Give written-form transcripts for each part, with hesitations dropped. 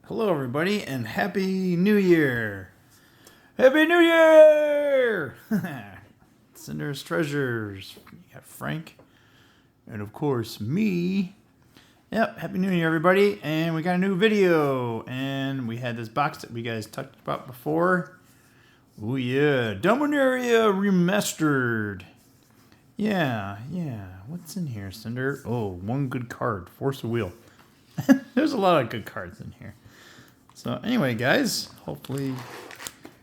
Hello, everybody, and Happy New Year! Happy New Year! Cinder's Treasures. You got Frank, and of course, me. Yep, Happy New Year, everybody, and we got a new video, and we had this box that we guys talked about before. Oh yeah, Dominara Remastered. Yeah. What's in here, Cinder? Oh, one good card. Force a wheel. There's a lot of good cards in here. So anyway, guys, hopefully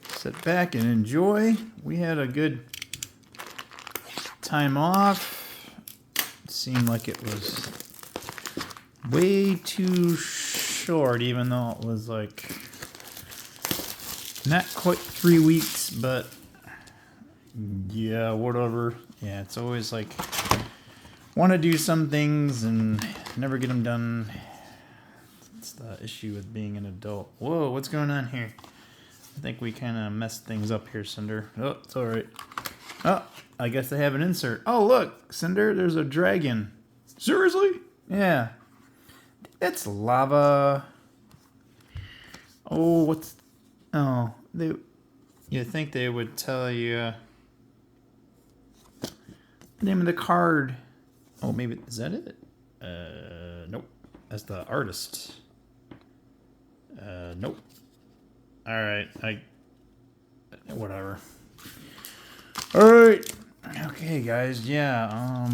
sit back and enjoy. We had a good time off. It seemed like it was way too short, even though it was like not quite 3 weeks, but yeah, whatever. Yeah, it's always like want to do some things and never get them done. It's the issue with being an adult. Whoa, what's going on here? I think we kind of messed things up here, Cinder. Oh, it's all right. Oh, I guess they have an insert. Oh, look, Cinder, there's a dragon. Seriously? Yeah. That's lava. Oh, what's... Oh, you think they would tell you the name of the card. Oh, maybe... Is that it? Nope. That's the artist. Nope. Alright, whatever. Alright. Okay, guys, yeah,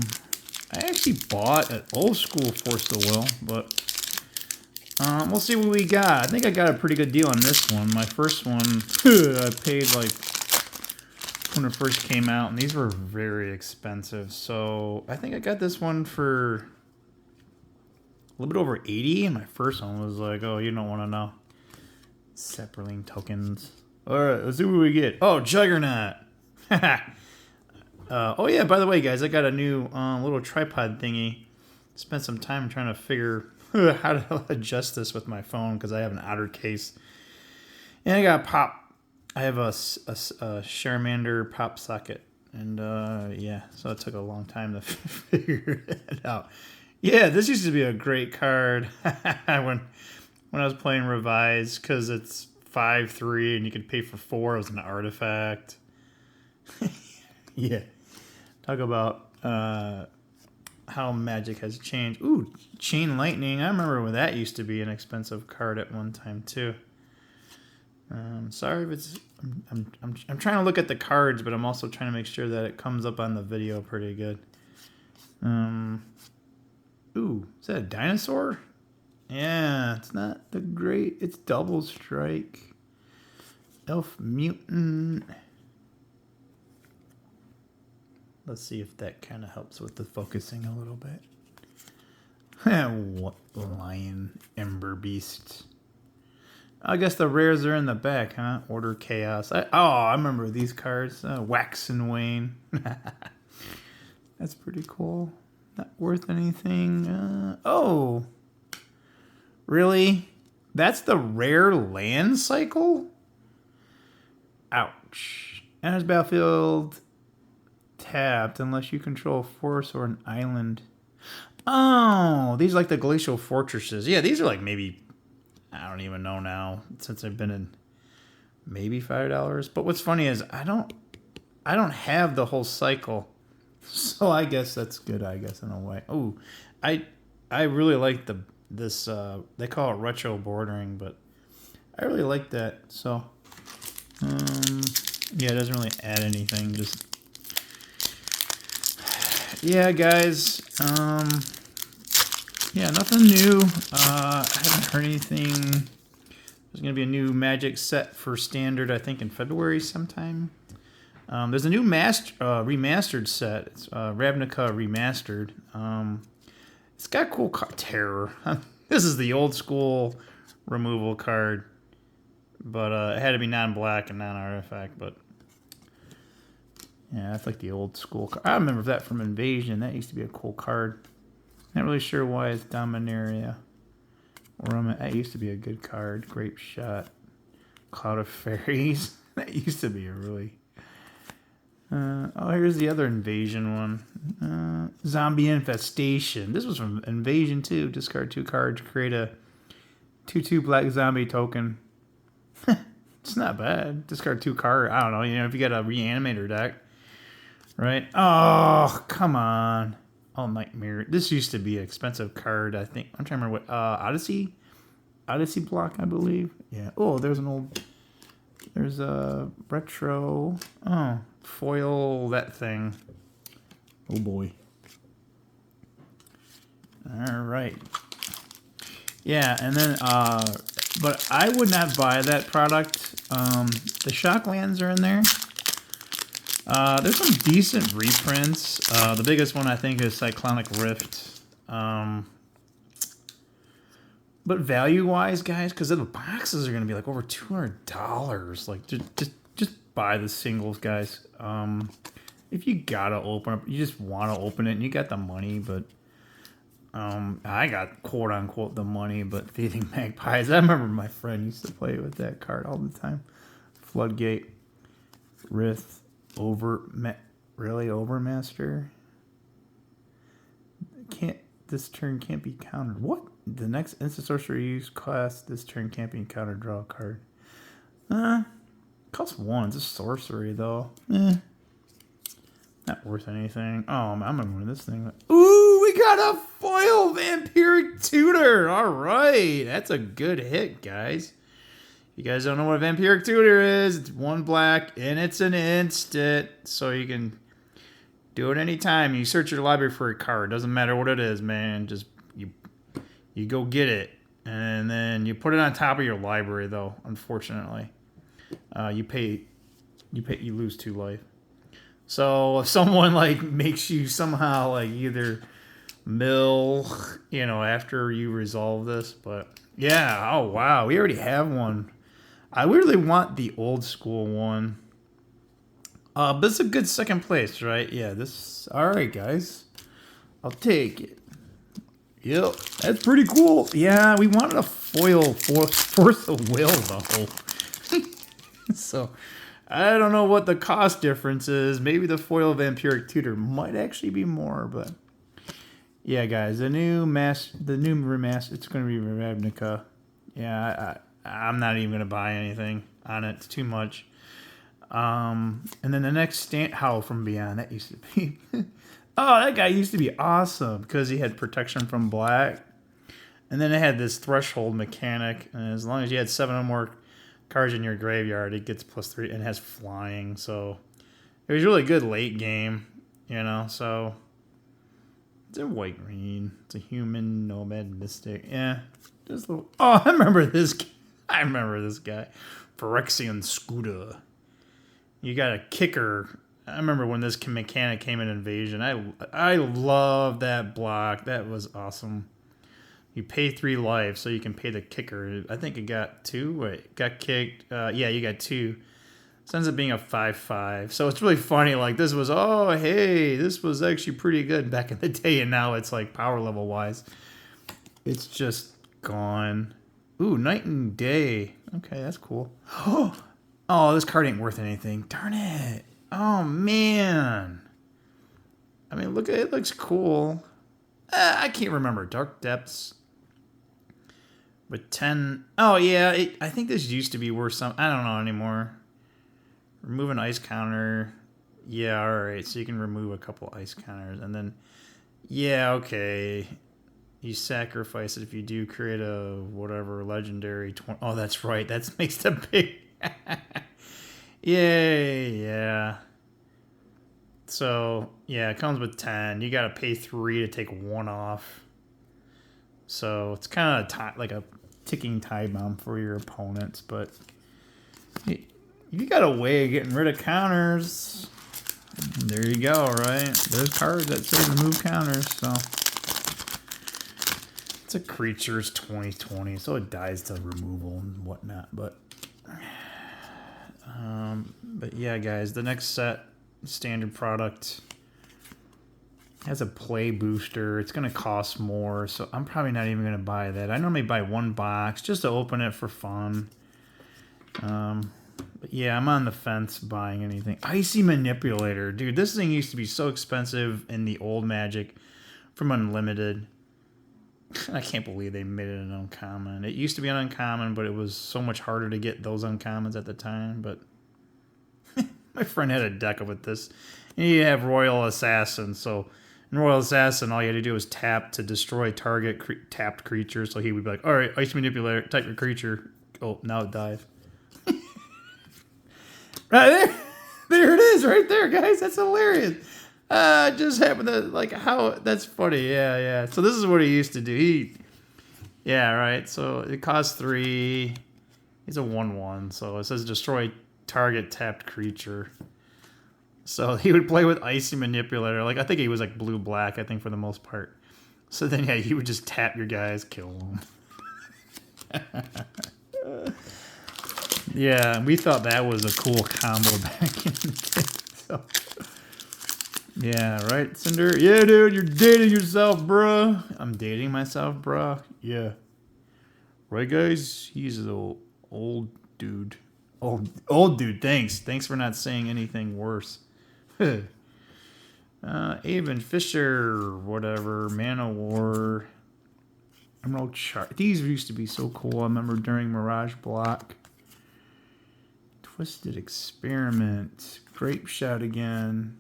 I actually bought an old school Force the Will, but, we'll see what we got. I think I got a pretty good deal on this one. My first one, I paid, like, when it first came out, and these were very expensive, so I think I got this one for a little bit over 80, and my first one was like, oh, you don't want to know. Separating tokens. Alright, let's see what we get. Oh, Juggernaut! Oh yeah, by the way, guys, I got a new little tripod thingy. Spent some time trying to figure how to adjust this with my phone, because I have an outer case. And I got pop. I have a Charmander pop socket. And yeah, so it took a long time to figure it out. Yeah, this used to be a great card when I was playing Revised, because it's 5/3 and you could pay for 4 as an artifact. Yeah. Talk about how Magic has changed. Ooh, Chain Lightning. I remember when that used to be an expensive card at one time too. Sorry if it's... I'm trying to look at the cards, but I'm also trying to make sure that it comes up on the video pretty good. Ooh, is that a dinosaur? Yeah, it's not the great. It's Double Strike. Elf Mutant. Let's see if that kind of helps with the focusing a little bit. What Lion Ember Beast. I guess the rares are in the back, huh? Order Chaos. I remember these cards. Wax and Wane. That's pretty cool. Not worth anything. Oh. Really? That's the rare land cycle? Ouch. Enters battlefield tapped unless you control a force or an island. Oh, these are like the glacial fortresses. Yeah, these are like maybe, I don't even know now, since I've been in, maybe $5. But what's funny is I don't have the whole cycle. So I guess that's good, I guess, in a way. Oh, I really like this they call it retro bordering, but I really like that. So yeah, it doesn't really add anything, just yeah, guys. Yeah, nothing new. I haven't heard anything. There's gonna be a new Magic set for Standard, I think in February sometime. There's a new remastered set. It's Ravnica Remastered. It's got cool Terror. This is the old school removal card, but it had to be non-black and non-artifact. But yeah, that's like the old school card. I remember that from Invasion. That used to be a cool card. Not really sure why it's Dominaria. That used to be a good card. Grape Shot. Cloud of Fairies. That used to be a really... oh, here's the other Invasion one. Zombie Infestation. This was from Invasion 2. Discard 2 cards. Create a 2/2 Black Zombie token. It's not bad. Discard 2 card. I don't know. If you got a reanimator deck, right? Oh, come on. Oh, Nightmare. This used to be an expensive card. I think I'm trying to remember what Odyssey block, I believe. Yeah. Oh, there's a retro. Oh, foil that thing. Oh boy. All right. Yeah, and then but I would not buy that product. The Shocklands are in there. There's some decent reprints. The biggest one I think is Cyclonic Rift. But value-wise, guys, because the boxes are going to be like over $200. Like, just buy the singles, guys. If you gotta open it, you just want to open it, and you got the money, but I got quote-unquote the money, but Thieving Magpies. I remember my friend used to play with that card all the time. Floodgate, Rift, Overmaster. This turn can't be countered. What? The next instant sorcery use class this turn can't be countered. Draw a card. Costs 1. It's a sorcery though. Not worth anything. Oh, I'm gonna win this thing. Ooh, we got a foil Vampiric Tutor. All right, that's a good hit, guys. You guys don't know what a Vampiric Tutor is? It's 1 black and it's an instant, so you can do it anytime. You search your library for a card. Doesn't matter what it is, man. Just you go get it, and then you put it on top of your library. Though, unfortunately, you lose 2 life. So if someone like makes you somehow like either mill, after you resolve this, but yeah, oh wow, we already have one. I really want the old school one. But it's a good second place, right? Yeah, all right, guys. I'll take it. Yep, that's pretty cool. Yeah, we wanted a foil Force of Will, though. So, I don't know what the cost difference is. Maybe the foil Vampiric Tutor might actually be more, but yeah, guys, the new remaster, it's going to be Ravnica. Yeah, I'm not even going to buy anything on it. It's too much. And then the next Howl from Beyond, that used to be... Oh, that guy used to be awesome because he had protection from black. And then it had this threshold mechanic. And as long as you had 7 or more cards in your graveyard, it gets +3 and has flying. So it was really good late game, So it's a white-green. It's a human nomad mystic. Yeah. Oh, I remember this guy. Phyrexian Scooter. You got a kicker. I remember when this mechanic came in Invasion. I love that block. That was awesome. You pay 3 life, so you can pay the kicker. I think it got 2. Wait, got kicked. Yeah, you got 2. It ends up being a 5/5. So it's really funny. Like, this was actually pretty good back in the day, and now it's like power level wise, it's just gone. Ooh, Night and Day. Okay, that's cool. Oh, this card ain't worth anything. Darn it. Oh, man. I mean, look at it. It looks cool. I can't remember. Dark Depths. With 10. Oh, yeah. I think this used to be worth some. I don't know anymore. Remove an ice counter. Yeah, all right. So you can remove a couple ice counters. And then, yeah, okay. You sacrifice it if you do create a whatever legendary 20. Oh, that's right. That makes the big... Yay, yeah. So, yeah, it comes with 10. You got to pay 3 to take 1 off. So, it's kind of like a ticking time bomb for your opponents. But if you got a way of getting rid of counters, there you go, right? There's cards that say remove counters, so... It's a creature's 20/20, so it dies to removal and whatnot, but yeah, guys, the next set, standard product, has a play booster. It's going to cost more, so I'm probably not even going to buy that. I normally buy 1 box just to open it for fun. But yeah, I'm on the fence buying anything. Icy Manipulator. Dude, this thing used to be so expensive in the old Magic from Unlimited. I can't believe they made it an uncommon. It used to be an uncommon, but it was so much harder to get those uncommons at the time. But my friend had a deck with this. And you have Royal Assassin. So in Royal Assassin, all you had to do was tap to destroy target tapped creature. So he would be like, all right, Ice Manipulator, type your creature. Oh, now it dies. Right there. There it is right there, guys. That's hilarious. Just happened to, like, how, that's funny. Yeah. So this is what he used to do. Yeah, right. So it costs 3. He's a 1/1. So it says destroy target tapped creature. So he would play with Icy Manipulator. Like, I think he was like blue-black, I think, for the most part. So then, yeah, he would just tap your guys, kill them. Yeah, we thought that was a cool combo back in the day. So, yeah, right, Cinder? Yeah, dude, you're dating yourself, bruh. I'm dating myself, bruh. Yeah. Right, guys? He's an old dude. Old dude, thanks. Thanks for not saying anything worse. Avon Fisher, whatever. Man of War. Emerald Chart. These used to be so cool. I remember during Mirage Block. Twisted Experiment. Grape Shot again.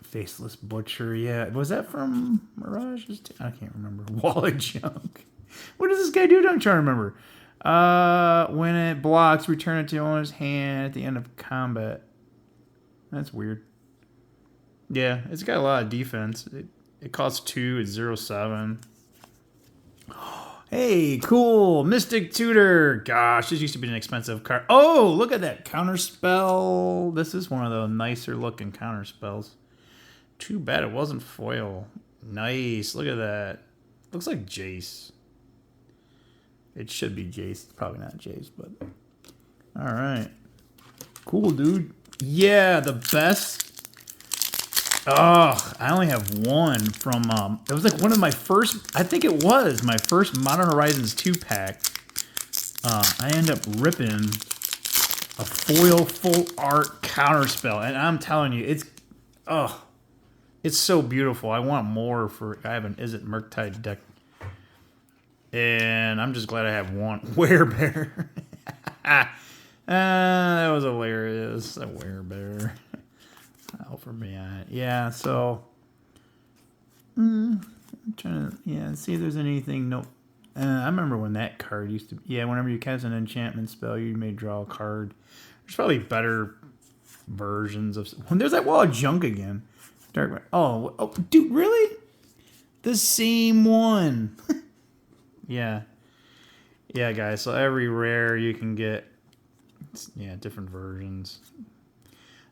Faceless Butcher. Yeah. Was that from Mirage? I can't remember. Wall of Junk. What does this guy do? I'm trying to remember. When it blocks, return it to owner's hand at the end of combat. That's weird. Yeah, it's got a lot of defense. It costs 2. It's 0/7. Hey, cool. Mystic Tutor. Gosh, this used to be an expensive card. Oh, look at that counterspell. This is one of the nicer looking counterspells. Too bad it wasn't foil. Nice. Look at that. Looks like Jace. It should be Jace. It's probably not Jace, but... All right. Cool, dude. Yeah, the best... Oh, I only have one from, it was like one of my first, I think it was my first Modern Horizons 2-pack. I end up ripping a foil full art counterspell, and I'm telling you, it's so beautiful. I want more for, I have an Is It Murktide deck, and I'm just glad I have one. Werebear. That was hilarious. A Werebear. For me, yeah. So, I'm trying to see if there's anything. Nope. I remember when that card used to. Yeah, whenever you cast an enchantment spell, you may draw a card. There's probably better versions of. There's that Wall of Junk again. Dark. Oh, dude, really? The same one. Yeah, guys. So every rare you can get. Yeah, different versions.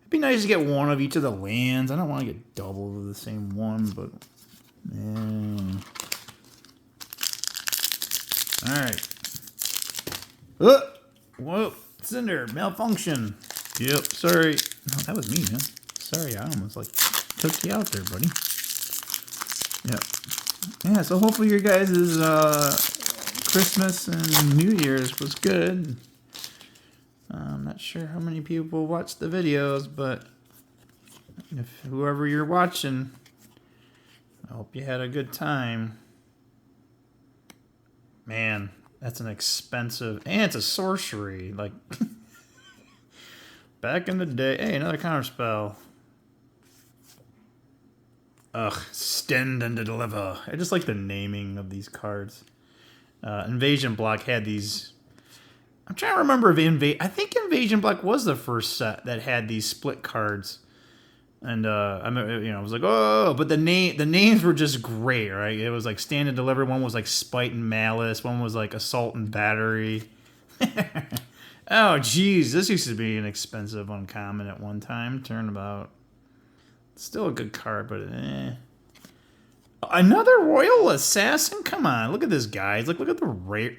It'd be nice to get one of each of the lands. I don't want to get double of the same one, but... Man. Alright. Whoa. Cinder. Malfunction. Yep. Sorry. No, that was me, man. Sorry, I almost, took you out there, buddy. Yep. Yeah, so hopefully your guys' Christmas and New Year's was good. I'm not sure how many people watch the videos, but if whoever you're watching, I hope you had a good time. Man, that's an expensive, and it's a sorcery. Like, back in the day. Hey, another counterspell. Ugh, Stand and Deliver. I just like the naming of these cards. Invasion Block had these. I'm trying to remember if I think Invasion Block was the first set that had these split cards, and I was like, oh, but the names were just great, right? It was like Stand and Deliver. One was like Spite and Malice. One was like Assault and Battery. Oh, geez, this used to be an expensive uncommon at one time. Turnabout. Still a good card, but Another Royal Assassin? Come on, look at this, guys. Look at the rare.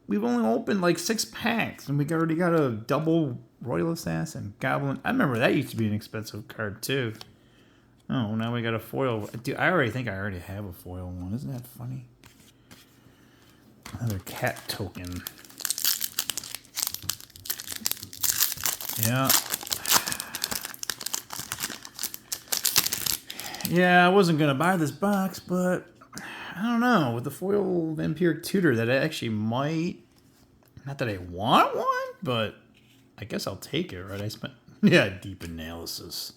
We've only opened 6 packs, and we already got a double Royal Assassin. Goblin. I remember that used to be an expensive card, too. Oh, now we got a foil. Dude, I think I already have a foil one. Isn't that funny? Another cat token. Yeah. Yeah, I wasn't going to buy this box, but I don't know, with the foil Vampiric Tutor that I actually might, not that I want one, but I guess I'll take it, right? I spent, yeah, deep analysis.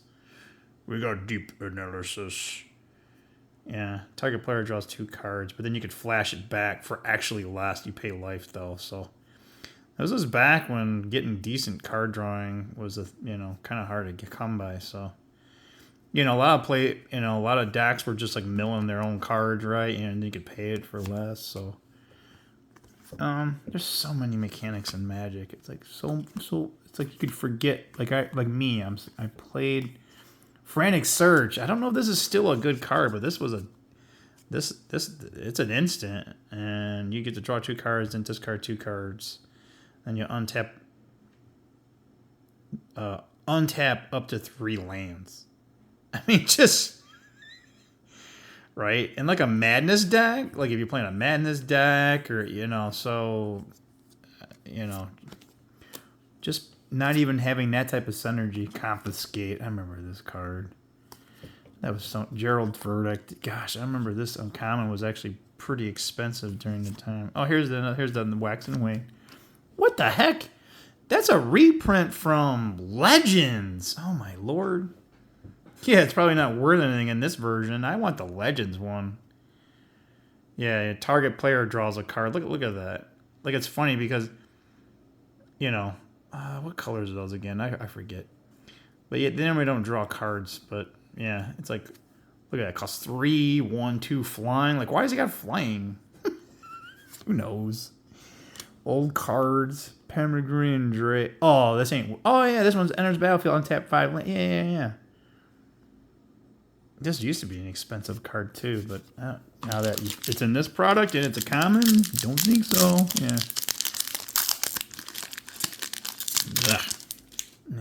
We got deep analysis. Yeah, target player draws 2 cards, but then you could flash it back for actually less. You pay life, though, so. This was back when getting decent card drawing was, kind of hard to come by, so. A lot of decks were just like milling their own cards, right? And you could pay it for less. So, there's so many mechanics in Magic. It's like so. It's like you could forget. Like me, I played Frantic Search. I don't know if this is still a good card, but this was it's an instant, and you get to draw 2 cards and discard 2 cards, and you untap up to 3 lands. I mean, just, right? And like a Madness deck, like if you're playing a Madness deck or, just not even having that type of synergy. Confiscate. I remember this card. That was Gerald Verdict. Gosh, I remember this uncommon was actually pretty expensive during the time. Oh, here's the Wax and Wane. What the heck? That's a reprint from Legends. Oh, my Lord. Yeah, it's probably not worth anything in this version. I want the Legends one. Yeah, target player draws a card. Look at that. Like, it's funny because, what colors are those again? I forget. But yeah, then we don't draw cards. But yeah, it's like, look at that. It costs 3, 1, 2 flying. Like, why has he got flying? Who knows? Old cards. Peregrine Dre. Oh, this ain't. Oh yeah, this one's enters battlefield on tap 5. Yeah. This used to be an expensive card too, but now that it's in this product and it's a common, don't think so. Yeah. Ugh.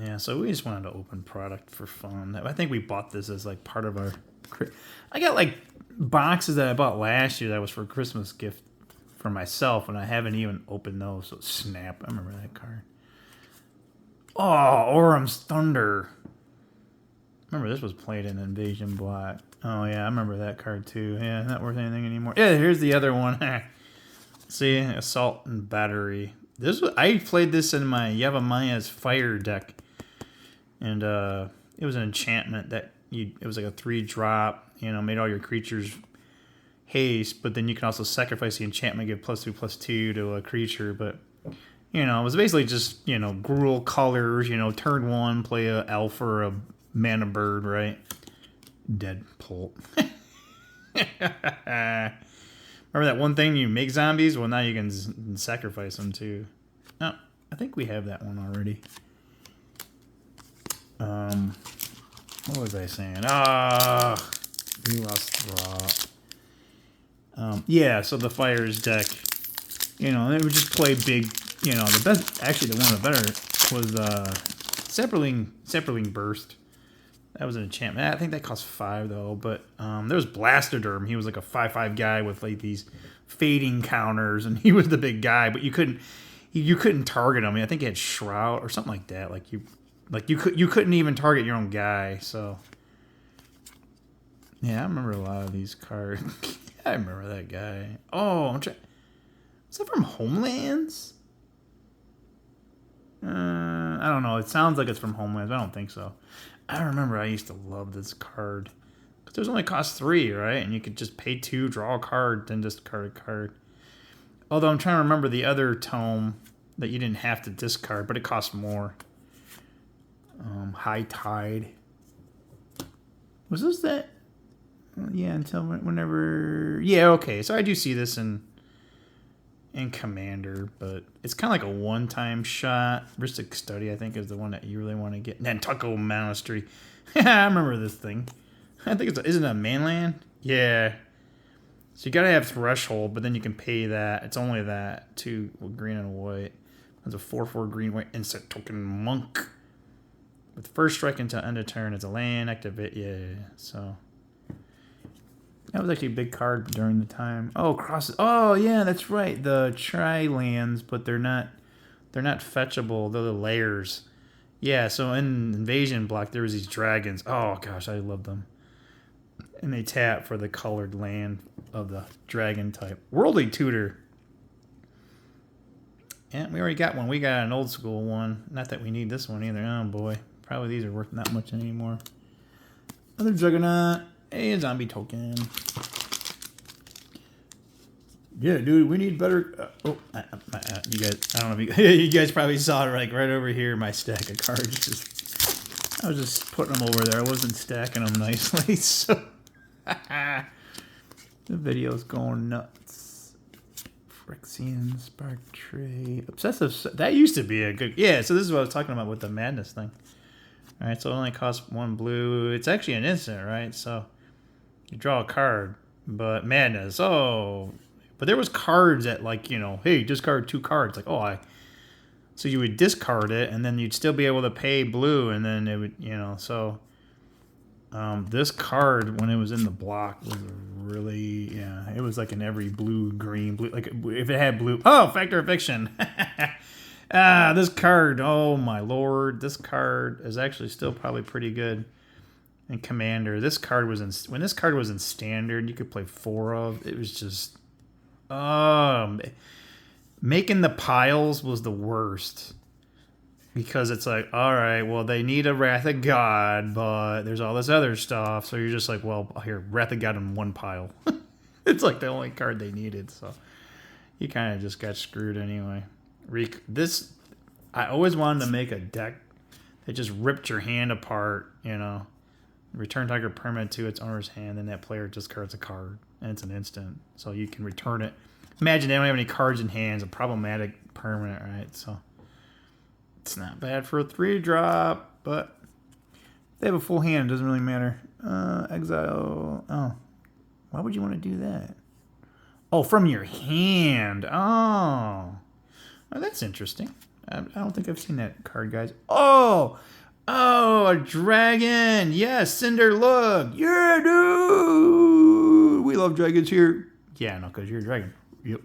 Yeah, so we just wanted to open product for fun. I think we bought this as like part of our. I got like boxes that I bought last year that was for a Christmas gift for myself, and I haven't even opened those. So snap! I remember that card. Oh, Orum's Thunder. Remember, this was played in Invasion Black. Oh, yeah, I remember that card, too. Yeah, not worth anything anymore. Yeah, here's the other one. See, Assault and Battery. I played this in my Yavamaya's Fire deck. And it was an enchantment that it was like a 3-drop, made all your creatures haste, but then you can also sacrifice the enchantment, give +2/+2 to a creature, but... it was basically just, Gruul colors, turn 1, play a elf or a mana bird, right? Deadpool. Remember that one thing you make zombies? Well, now you can sacrifice them too. Oh, I think we have that one already. What was I saying? We lost draw. Yeah, so the Fires deck, they would just play big, the best, actually the one of the better was Zeppelin Burst. That was an enchantment. I think that cost 5 though. But there was Blastoderm. He was like a 5/5 guy with like these fading counters, and he was the big guy. But you couldn't target him. I think he had Shroud or something like that. You couldn't even target your own guy. So yeah, I remember a lot of these cards. I remember that guy. Oh, is that from Homelands? I don't know. It sounds like it's from Homelands. I don't think so. I remember I used to love this card. Because it was only cost 3, right? And you could just pay 2, draw a card, then discard a card. Although I'm trying to remember the other tome that you didn't have to discard, but it cost more. High Tide. Was this that? Yeah, until whenever... Yeah, okay. So I do see this in Commander, but it's kind of like a one-time shot. Ristic Study, I think, is the one that you really want to get. Nantucket Monastery. I remember this thing. I think isn't it a mainland? Yeah. So you gotta have Threshold, but then you can pay that. It's only that, 2 green and white. That's a 4/4 green white instant token monk. With first strike until end of turn, it's a land, activate. Yeah. So that was actually a big card during the time. Oh, crosses. Oh, yeah, that's right. The tri-lands, but they're not fetchable. They're the layers. Yeah, so in Invasion Block, there was these dragons. Oh, gosh, I love them. And they tap for the colored land of the dragon type. Worldly Tutor. Yeah, we already got one. We got an old school one. Not that we need this one either. Oh boy. Probably these are worth not much anymore. Another Juggernaut. A zombie token. Yeah, dude, we need better. You guys, I don't know if you guys probably saw it like right over here. My stack of cards. I was just putting them over there. I wasn't stacking them nicely, so the video's going nuts. Phyrexian, Spark Tray, Obsessive. That used to be a good. Yeah, so this is what I was talking about with the madness thing. All right, so it only costs 1 blue. It's actually an instant, right? So you draw a card, but madness. Oh. But there was cards that, like, you know, hey, discard 2 cards. Like, so you would discard it, and then you'd still be able to pay blue, and then it would, you know, so this card, when it was in the block, was really, yeah, it was like in every blue, green, blue, like, if it had blue, Factor of Fiction. This card, oh my lord, this card is actually still probably pretty good. And Commander, this card was in, when this card was in Standard, you could play 4 of, it was just... making the piles was the worst because it's like, all right, well, they need a Wrath of God, but there's all this other stuff, so you're just like, well, here, Wrath of God in 1 pile. It's like the only card they needed, so you kind of just got screwed anyway. This, I always wanted to make a deck that just ripped your hand apart, you know. Return target permanent to its owner's hand, and that player discards a card, and it's an instant, so you can return it. Imagine they don't have any cards in hands, a problematic permanent, right? So it's not bad for a 3-drop, but if they have a full hand, it doesn't really matter. Exile. Oh, why would you want to do that? Oh, from your hand. Oh, that's interesting. I don't think I've seen that card, guys. Oh, a dragon. Yes, Cinder Lug. Yeah, dude. We love dragons here. Yeah, no, because you're a dragon. Yep.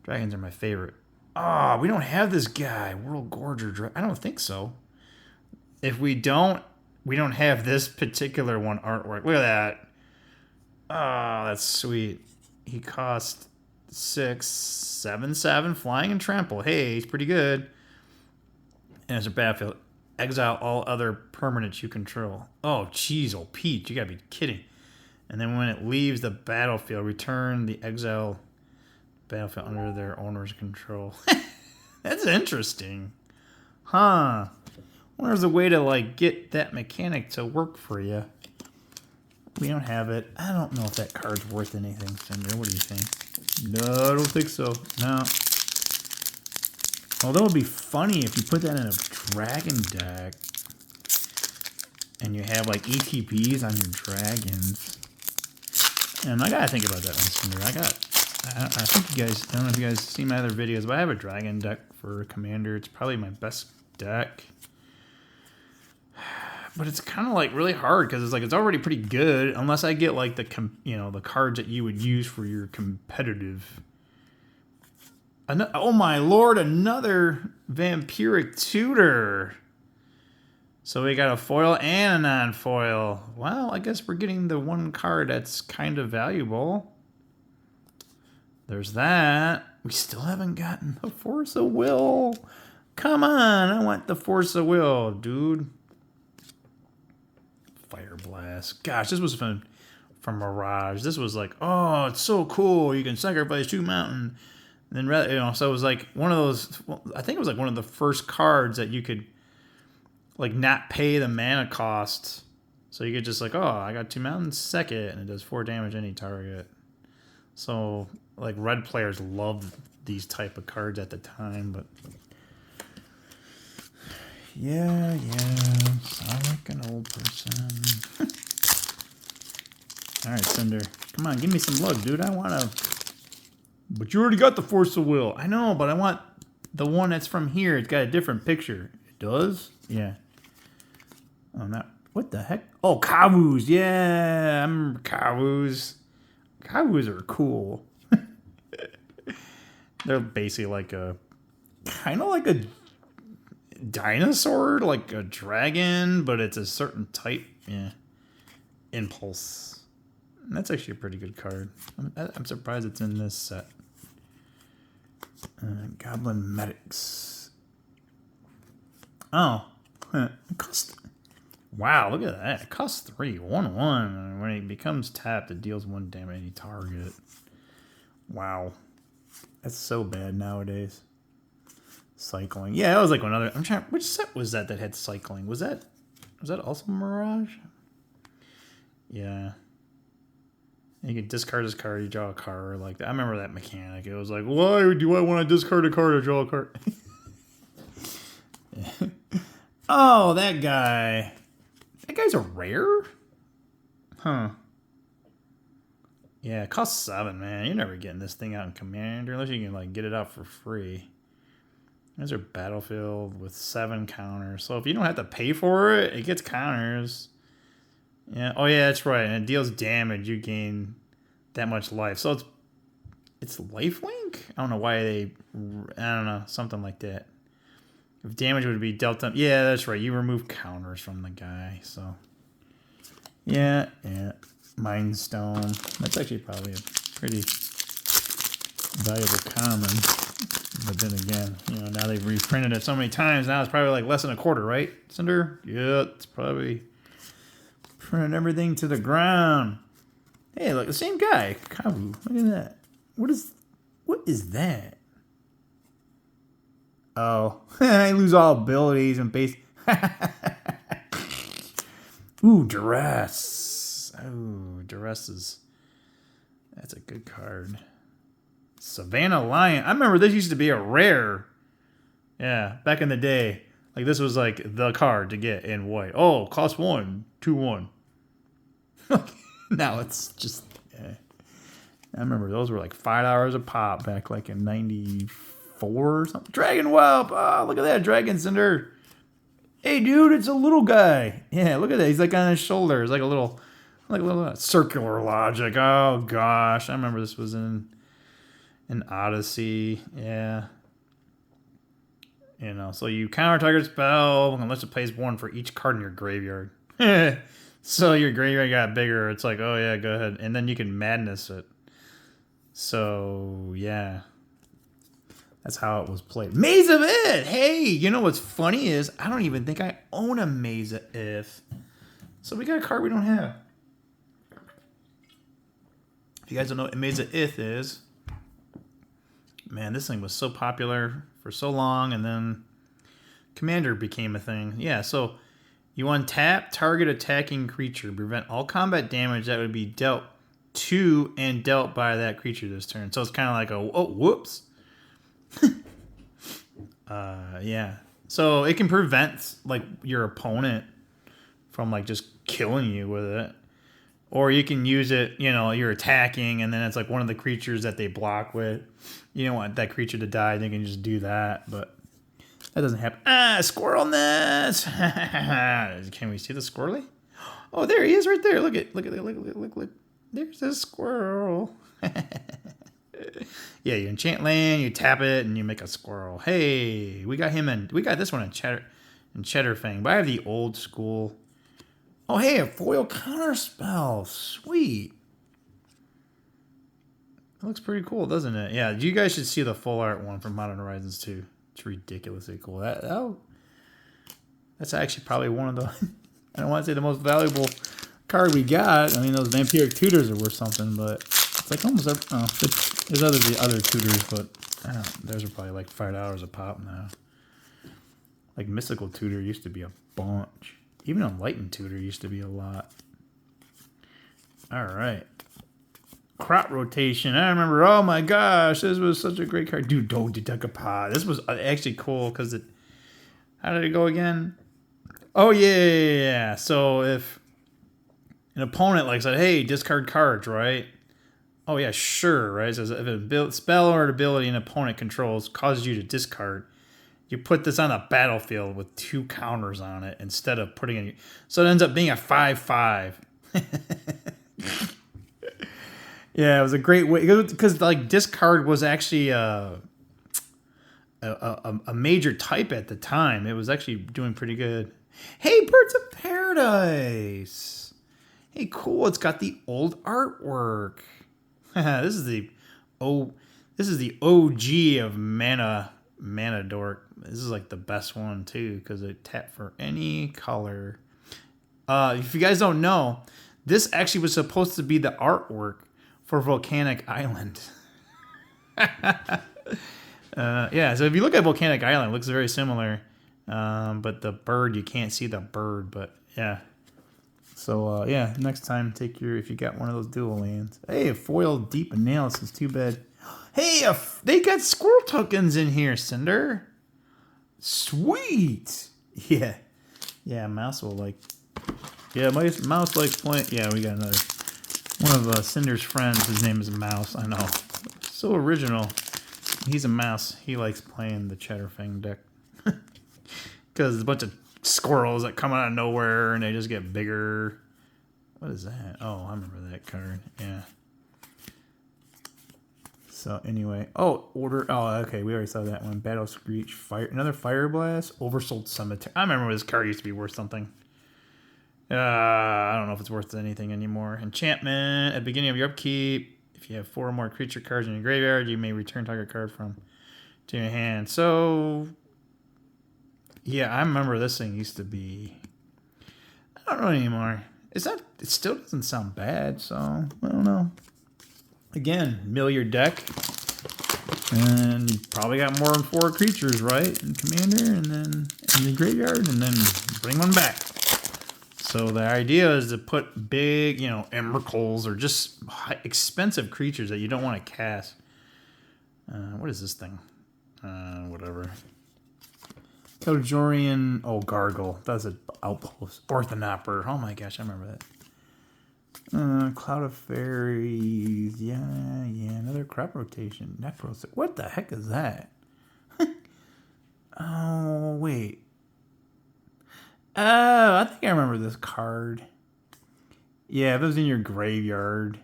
Dragons are my favorite. Oh, we don't have this guy. World Gorger. I don't think so. If we don't have this particular one artwork. Look at that. Oh, that's sweet. He cost 6, 7, 7, flying and trample. Hey, he's pretty good. And it's a battlefield. Exile all other permanents you control. Oh, jeez, old Pete. You gotta be kidding. And then when it leaves the battlefield, return the exile battlefield under their owner's control. That's interesting. Huh. I wonder if there's a way to, like, get that mechanic to work for you. We don't have it. I don't know if that card's worth anything, Cinder. What do you think? No, I don't think so. No. Although it would be funny if you put that in a dragon deck and you have, like, ETBs on your dragons. And I gotta think about that one, Cinder. I think you guys, I don't know if you guys see my other videos, but I have a dragon deck for Commander. It's probably my best deck. But it's kind of like really hard because it's like it's already pretty good unless I get like the cards that you would use for your competitive. Oh my lord, another Vampiric Tutor. So we got a foil and a non-foil. Well, I guess we're getting the one card that's kind of valuable. There's that. We still haven't gotten the Force of Will. Come on, I want the Force of Will, dude. Fire Blast. Gosh, this was from Mirage. This was like, oh, it's so cool. You can sacrifice 2 mountain. And then, so it was like one of those, I think it was like one of the first cards that you could like not pay the mana cost. So you could just like, oh, I got 2 mountains, second, and it does 4 damage any target. So like red players loved these type of cards at the time, but yeah, sound like an old person. All right, Cinder, come on, give me some luck, dude. I want to. But you already got the Force of Will. I know, but I want the one that's from here. It's got a different picture. It does? Yeah. Oh, not. What the heck? Oh, Kawus. Yeah, I remember Kawus. Kawus are cool. They're basically like a, kind of like a dinosaur, like a dragon, but it's a certain type. Yeah. Impulse. That's actually a pretty good card. I'm surprised it's in this set. Goblin Medics. Oh. It costs... Wow, look at that. It costs 3. 1/1. When it becomes tapped, it deals 1 damage to any target. Wow. That's so bad nowadays. Cycling. Yeah, that was like another... I'm trying... Which set was that had cycling? Was that also Mirage? Yeah. You can discard this card, you draw a card like that. I remember that mechanic. It was like, why do I want to discard a card or draw a card? Yeah. Oh, that guy. That guy's a rare? Huh. Yeah, it costs 7, man. You're never getting this thing out in Commander unless you can like get it out for free. There's our battlefield with 7 counters. So if you don't have to pay for it, it gets counters. Yeah. Oh yeah, that's right. And it deals damage. You gain that much life. So it's lifelink? I don't know why I don't know, something like that. If damage would be dealt up, yeah, that's right. You remove counters from the guy. So yeah. Mind Stone. That's actually probably a pretty valuable common. But then again, now they've reprinted it so many times. Now it's probably like less than a quarter, right, Cinder? Yeah, it's probably printing everything to the ground. Hey, look, the same guy. Kabu, look at that. What is that? Oh, I lose all abilities and base. Ooh, Duress. Oh, Duress that's a good card. Savannah Lion. I remember this used to be a rare. Yeah, back in the day. Like this was like the card to get in white. Oh, cost 1, 2/1. Now it's just, yeah. I remember those were like $5 a pop back like in 94 or something. Dragon Whelp. Oh, look at that Dragon Cinder. Hey, dude, it's a little guy. Yeah, look at that. He's like on his shoulders, like a little circular logic. Oh gosh, I remember this was in Odyssey. Yeah. So you counter target spell unless it plays 1 for each card in your graveyard. So your graveyard got bigger. It's like, oh yeah, go ahead. And then you can madness it. So, yeah. That's how it was played. Maze of Ith! Hey, you know what's funny is I don't even think I own a Maze of Ith. So we got a card we don't have. If you guys don't know what Maze of Ith is, man, this thing was so popular for so long, and then Commander became a thing. Yeah, so you untap target attacking creature. Prevent all combat damage that would be dealt to and dealt by that creature this turn. So it's kind of like whoops. Yeah. So it can prevent like your opponent from like just killing you with it. Or you can use it, you're attacking, and then it's like one of the creatures that they block with. You don't want that creature to die, they can just do that, but that doesn't happen. Squirrel nest! Can we see the squirrely? Oh, there he is right there. Look. There's a squirrel. Yeah, you enchant land, you tap it, and you make a squirrel. Hey, we got this one in Cheddarfang, but I have the old school. Oh, hey, a foil counter spell. Sweet. That looks pretty cool, doesn't it? Yeah, you guys should see the full art one from Modern Horizons 2. It's ridiculously cool. That's actually probably one of the, I don't want to say the most valuable card we got. I mean, those Vampiric Tutors are worth something, but it's like almost every, there's the other tutors, but those are probably like $5 a pop now. Like Mystical Tutor used to be a bunch. Even Enlightened Tutor used to be a lot. All right. Crop Rotation. I remember, oh my gosh, this was such a great card. Dude, don't Decapod. This was actually cool because how did it go again? Oh, yeah. So if an opponent said, hey, discard cards, right? Oh, yeah, sure, right? So if a spell or ability an opponent controls causes you to discard, you put this on a battlefield with 2 counters on it instead of putting it. So it ends up being a 5/5. Yeah, it was a great way because discard was actually a major type at the time. It was actually doing pretty good. Hey, Birds of Paradise. Hey, cool. It's got the old artwork. This is the OG of Mana Dork. This is like the best one too because it tap for any color. If you guys don't know, this actually was supposed to be the artwork for Volcanic Island. Yeah, so if you look at Volcanic Island, it looks very similar. But the bird, you can't see the bird, but yeah. So, yeah, next time, if you got one of those dual lands. Hey, a foil deep analysis, too bad. Hey, they got squirrel tokens in here, Cinder. Sweet. Yeah. Yeah, Mouse will like... Yeah, Mouse likes playing... Yeah, we got another... One of Cinder's friends, his name is Mouse, I know. So original. He's a mouse. He likes playing the Cheddarfang deck. Because there's a bunch of squirrels that come out of nowhere and they just get bigger. What is that? Oh, I remember that card. Yeah. So anyway. Oh, order. Oh, okay. We already saw that one. Battle Screech. Another Fire Blast. Oversold Cemetery. I remember this card used to be worth something. I don't know if it's worth anything anymore. Enchantment. At the beginning of your upkeep, if you have 4 or more creature cards in your graveyard, you may return target card to your hand. So, yeah, I remember this thing used to be... I don't know anymore. It still doesn't sound bad, so I don't know. Again, mill your deck. And you probably got more than 4 creatures, right? In Commander, and then in the graveyard, and then bring one back. So the idea is to put big, Emrakuls or just expensive creatures that you don't want to cast. What is this thing? Whatever. Keldorian, Gargle. That's an outpost. Orthonoper. Oh my gosh, I remember that. Cloud of Fairies. Yeah, another crop rotation. Necros. What the heck is that? Oh, wait. Oh, I think I remember this card. Yeah, if it was in your graveyard.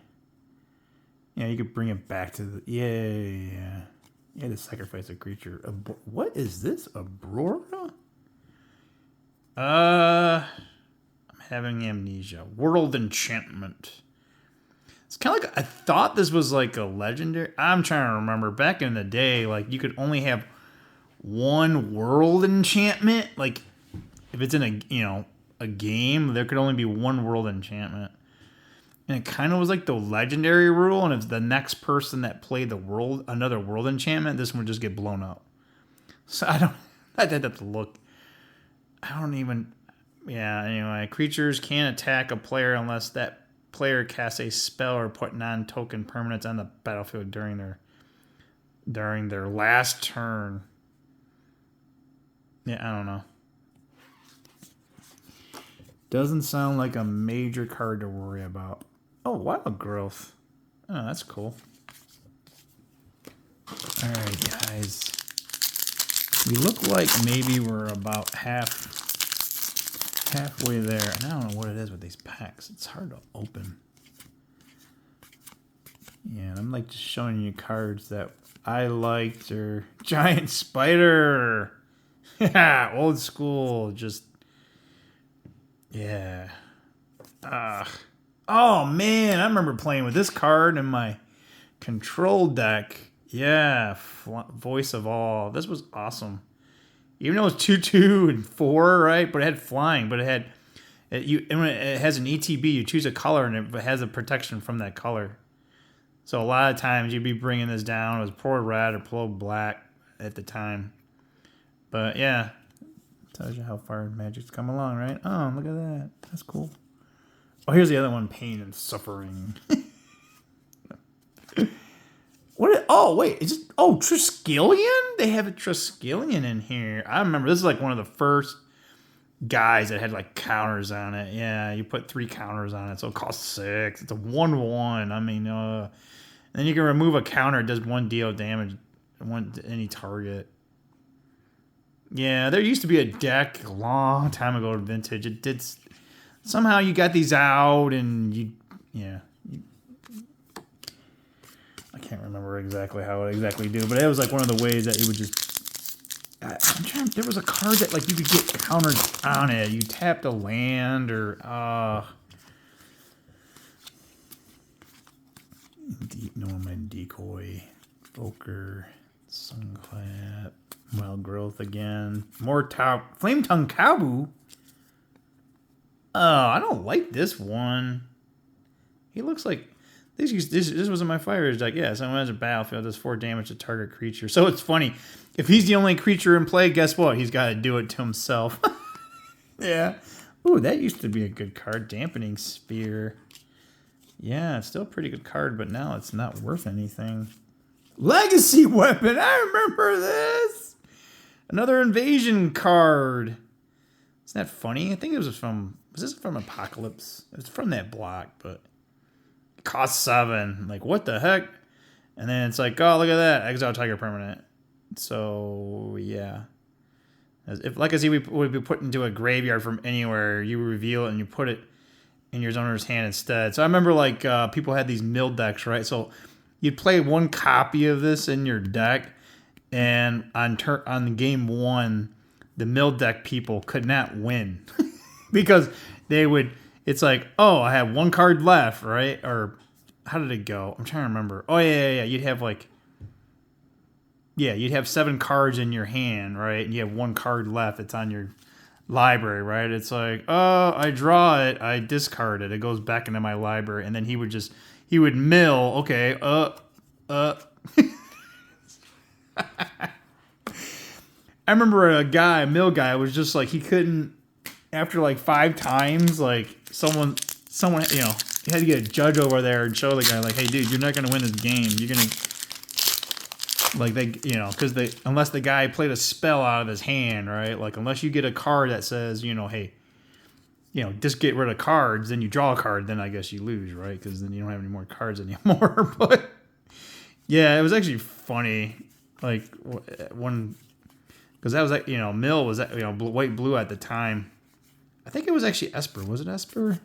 Yeah, you could bring it back to the... Yeah. You had to sacrifice a creature. What is this? Aurora? I'm having amnesia. World Enchantment. It's kind of like... I thought this was like a legendary... I'm trying to remember. Back in the day, like, you could only have one world enchantment. Like... If it's in a game, there could only be one world enchantment. And it kind of was like the legendary rule, and if the next person that played another world enchantment, this one would just get blown up. So I'd have to look. Anyway, creatures can't attack a player unless that player casts a spell or put non-token permanents on the battlefield during their last turn. Yeah, I don't know. Doesn't sound like a major card to worry about. Oh, Wild Growth. Oh, that's cool. Alright, guys. We look like maybe we're about halfway there. And I don't know what it is with these packs. It's hard to open. Yeah, and I'm like just showing you cards that I liked. Or Giant Spider. Yeah, old school. Just... Yeah. Oh, man. I remember playing with this card in my control deck. Yeah. Voice of All. This was awesome. Even though it was 2/2 and 4, right? But it had flying. But it has an ETB. You choose a color, and it has a protection from that color. So a lot of times you'd be bringing this down. It was Pro Red or Pro Black at the time. But, yeah. Tells you how far Magic's come along, right? Oh, look at that. That's cool. Oh, here's the other one. Pain and Suffering. Wait. Triskelion? They have a Triskelion in here. I remember this is like one of the first guys that had like counters on it. Yeah, you put 3 counters on it, so it costs 6. It's a 1/1. I mean, and then you can remove a counter. It does 1 deal damage to any target. Yeah, there used to be a deck a long time ago in Vintage. It did... Somehow you got these out and I can't remember exactly how it exactly do, but it was like one of the ways that it would just... there was a card that like you could get counters on it. You tapped a land or... Norman Decoy, Volker, Sunclap, Wild Growth again. More Flame Tongue Kabu. Oh, I don't like this one. He looks like this was in my fire deck. Yeah, someone has a battlefield, does 4 damage to target creature. So it's funny. If he's the only creature in play, guess what? He's got to do it to himself. Yeah. Ooh, that used to be a good card. Dampening Sphere. Yeah, it's still a pretty good card, but now it's not worth anything. Legacy Weapon. I remember this. Another invasion card. Isn't that funny? I think it was from... Was this from Apocalypse? It was from that block, but... It cost 7. Like, what the heck? And then it's like, oh, look at that. Exile Tiger permanent. So, yeah. If Legacy would be put into a graveyard from anywhere, you reveal it and you put it in your owner's hand instead. So I remember like people had these mill decks, right? So you'd play one copy of this in your deck, and on game 1, the mill deck people could not win because they would. It's like, oh, I have 1 card left, right? Or how did it go? I'm trying to remember. Oh yeah. You'd have like. Yeah, you'd have 7 cards in your hand, right? And you have 1 card left. It's on your library, right? It's like, oh, I draw it, I discard it. It goes back into my library, and then he would mill. Okay, I remember a mill guy was just like he couldn't. After like 5 times, like someone, you know, you had to get a judge over there and show the guy like, hey, dude, you're not gonna win this game. You're gonna. Like they, you know, because unless the guy played a spell out of his hand, right? Like unless you get a card that says, you know, hey, you know, just get rid of cards, then you draw a card, then I guess you lose, right? Because then you don't have any more cards anymore. But yeah, it was actually funny, like when, because that was like, you know, Mill was, you know, white blue at the time. I think it was actually Esper. Was it Esper?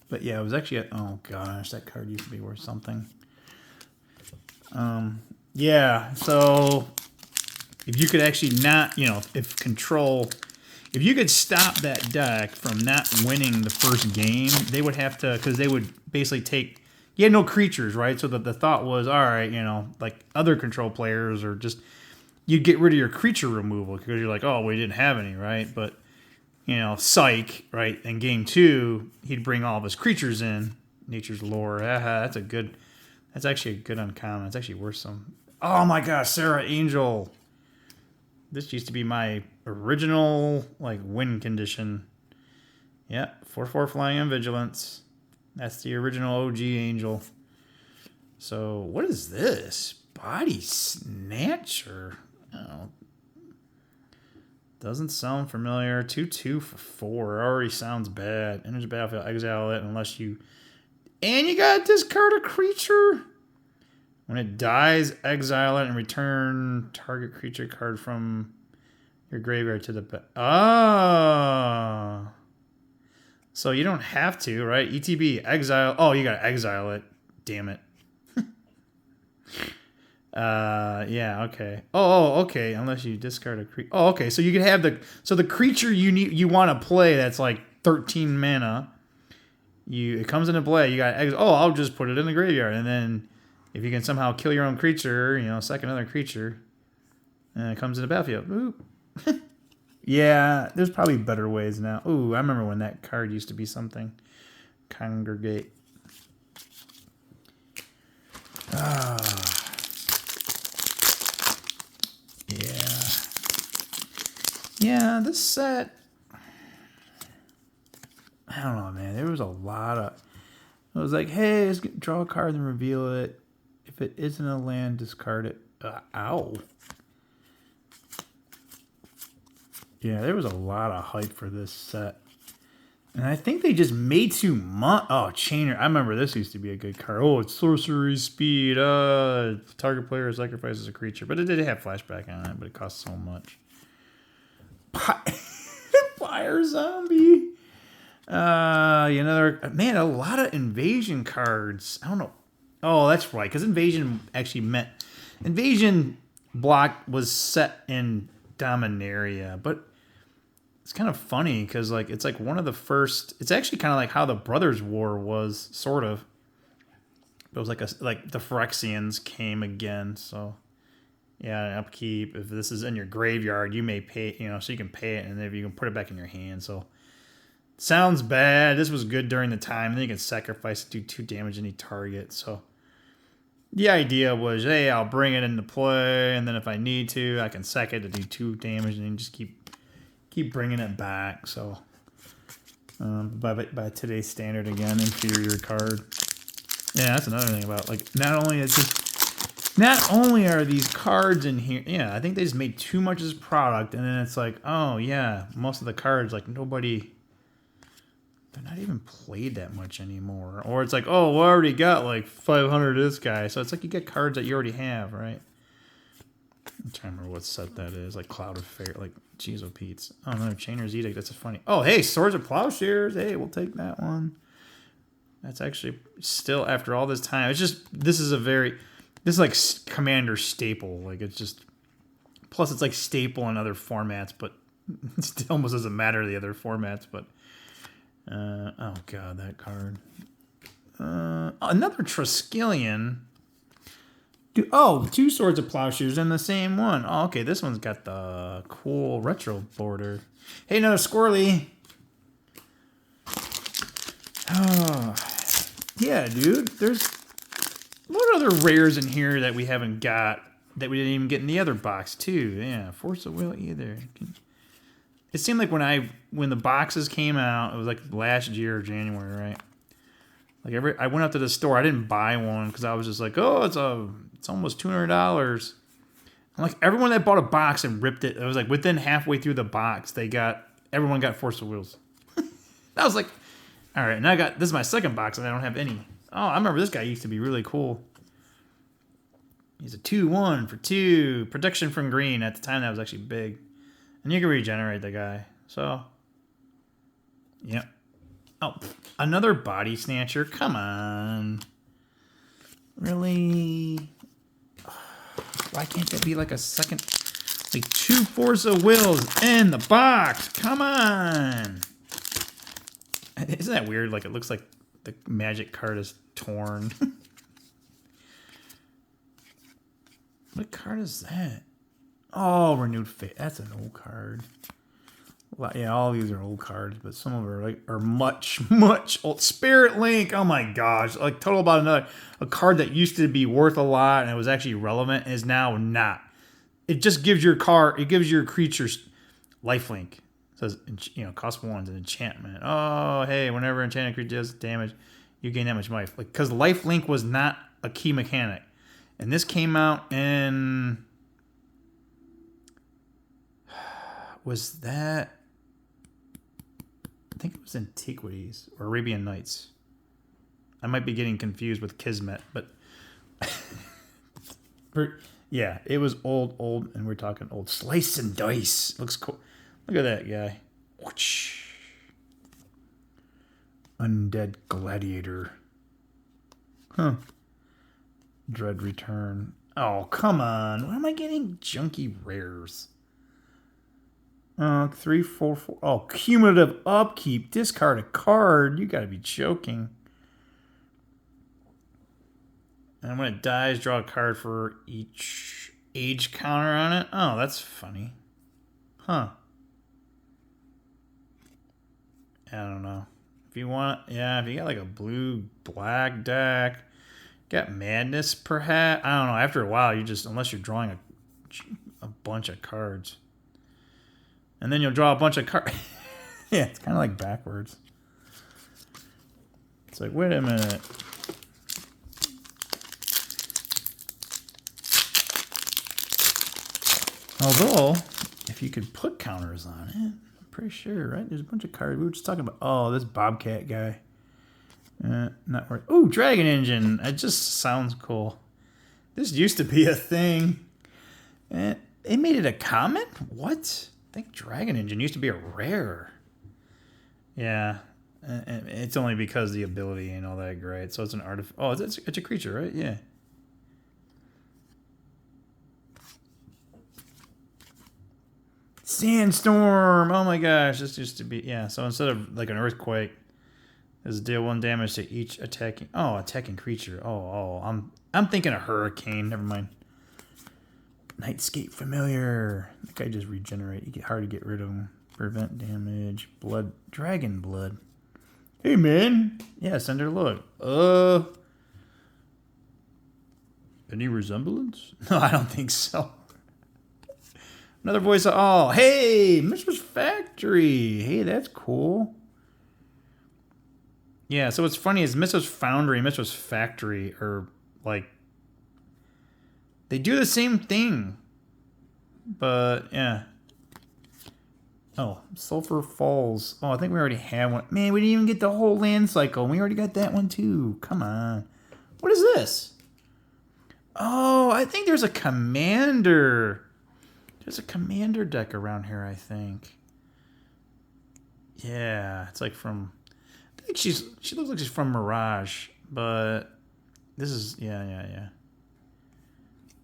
But yeah, it was actually. Oh gosh, that card used to be worth something. Yeah, so if you could actually not, you know, if you could stop that deck from not winning the first game, they would have to, because they would basically take, you had no creatures, right? So the thought was, all right, you know, like other control players, or just, you'd get rid of your creature removal because you're like, oh, we didn't have any, right? But, you know, Psych, right? In game 2, he'd bring all of his creatures in. Nature's Lore, that's actually a good uncommon. It's actually worth some. Oh my gosh, Sarah Angel. This used to be my original like win condition. Yeah, 4/4 flying and vigilance. That's the original OG Angel. So what is this? Body Snatcher. Oh, doesn't sound familiar. 2/2 for 4 already sounds bad. Enter the battlefield, exile it unless you. And you gotta discard a creature. When it dies, exile it and return target creature card from your graveyard to the... Oh. So you don't have to, right? ETB, exile... Oh, you gotta exile it. Damn it. Yeah, okay. Oh, okay. Unless you discard a creature... Oh, okay. So you can have the... So the creature you want to play that's like 13 mana... It comes into play. You got exile. Oh, I'll just put it in the graveyard, and then if you can somehow kill your own creature, you know, sack another creature, and it comes into the battlefield. Ooh. Yeah, there's probably better ways now. Ooh, I remember when that card used to be something. Congregate. Yeah. Yeah, this set. I don't know, man. There was a lot of... It was like, hey, let's draw a card and reveal it. If it isn't a land, discard it. Ow. Yeah, there was a lot of hype for this set. And I think they just made too much. Oh, Chainer. I remember this used to be a good card. Oh, it's sorcery speed. Target player sacrifices a creature. But it did have flashback on it, but it cost so much. Fire zombie. Another man, a lot of invasion cards. I don't know. Oh, that's right, because invasion actually meant invasion block was set in Dominaria, but it's kind of funny because like it's like one of the first. It's actually kind of like how the Brothers War was, sort of. It was like the Phyrexians came again, so yeah, upkeep. If this is in your graveyard, you may pay, so you can pay it, and then you can put it back in your hand. So sounds bad. This was good during the time. And then you can sacrifice to do 2 damage to any target. So the idea was, hey, I'll bring it into play, and then if I need to, I can sack it to do 2 damage, and then just keep bringing it back. So by today's standard, again, inferior card. Yeah, that's another thing about, like, not only are these cards in here, yeah, I think they just made too much of this product, and then it's like, oh yeah, most of the cards, like, they're not even played that much anymore. Or it's like, oh, we already got like 500 of this guy, so it's like you get cards that you already have, right? I'm trying to remember what set that is, like Cloud of Fair, like Jeez Pete's. Oh no, Chainer's Edict, that's a funny. Oh hey, Swords of Plowshares, hey, we'll take that one. That's actually still, after all this time, it's just, this is like Commander staple. Like, it's just, plus it's like staple in other formats, but it still almost doesn't matter the other formats. But oh god, that card. Another Triskelion. Oh, 2 Swords of Plowshares in the same one. Oh, okay, this one's got the cool retro border. Hey, another Squirrely. Oh, yeah, dude. There's what other rares in here that we haven't got, that we didn't even get in the other box too. Yeah, Force of Will either. It seemed like when the boxes came out, it was like last year, January, right? Like I went up to the store. I didn't buy one because I was just like, oh, it's almost $200. I'm like, everyone that bought a box and ripped it, it was like within halfway through the box, everyone got Force of Wills. I was like, all right, now this is my second box and I don't have any. Oh, I remember this guy used to be really cool. He's a 2/1 for 2. Protection from green. At the time, that was actually big. And you can regenerate the guy. So, yeah. Oh, another Body Snatcher. Come on. Really? Why can't there be like a second? Like 2 Force of Wills in the box. Come on. Isn't that weird? Like, it looks like the magic card is torn. What card is that? Oh, Renewed Fate. That's an old card. Well, yeah, all these are old cards, but some of them are much old. Spirit Link. Oh my gosh! Like total about a card that used to be worth a lot and it was actually relevant and is now not. It just gives your creatures lifelink. It says, cost 1 an enchantment. Oh, hey, whenever enchanted creature does damage, you gain that much life. Like, because lifelink was not a key mechanic. And this came out in... Was that... I think it was Antiquities or Arabian Nights. I might be getting confused with Kismet, but... yeah, it was old, and we're talking old. Slice and Dice. Looks cool. Look at that guy. Undead Gladiator. Huh. Dread Return. Oh, come on. Why am I getting junky rares? 3, 4, 4. Oh, cumulative upkeep. Discard a card. You gotta be joking. And when it dies, draw a card for each age counter on it. Oh, that's funny. Huh. I don't know. If you got like a blue-black deck, got Madness perhaps. I don't know. After a while, unless you're drawing a bunch of cards. And then you'll draw a bunch of cards. Yeah, it's kind of like backwards. It's like, wait a minute. Although, if you could put counters on it, I'm pretty sure, right? There's a bunch of cards. We were just talking about, oh, this Bobcat guy. Not worth. Ooh, Dragon Engine. It just sounds cool. This used to be a thing. They made it a common? What? I think Dragon Engine used to be a rare. Yeah. And it's only because the ability ain't all that great. So it's an artifact. Oh, it's a creature, right? Yeah. Sandstorm. Oh my gosh. This used to be, yeah. So instead of like an earthquake, Does deal 1 damage to each attacking creature. I'm thinking a hurricane. Never mind. Nightscape Familiar. That guy just regenerate. You get hard to get rid of him. Prevent damage. Blood. Dragon blood. Hey man. Yeah, send her look. Any resemblance? No, I don't think so. Another voice of all. Hey, Mistress Factory. Hey, that's cool. Yeah, so what's funny is Mistress Foundry and Mistress Factory are like, they do the same thing. But yeah. Oh, Sulphur Falls. Oh, I think we already have one. Man, we didn't even get the whole land cycle. We already got that one too. Come on. What is this? Oh, I think there's a commander. There's a commander deck around here, I think. Yeah, it's like from... I think she looks like she's from Mirage, but this is... Yeah.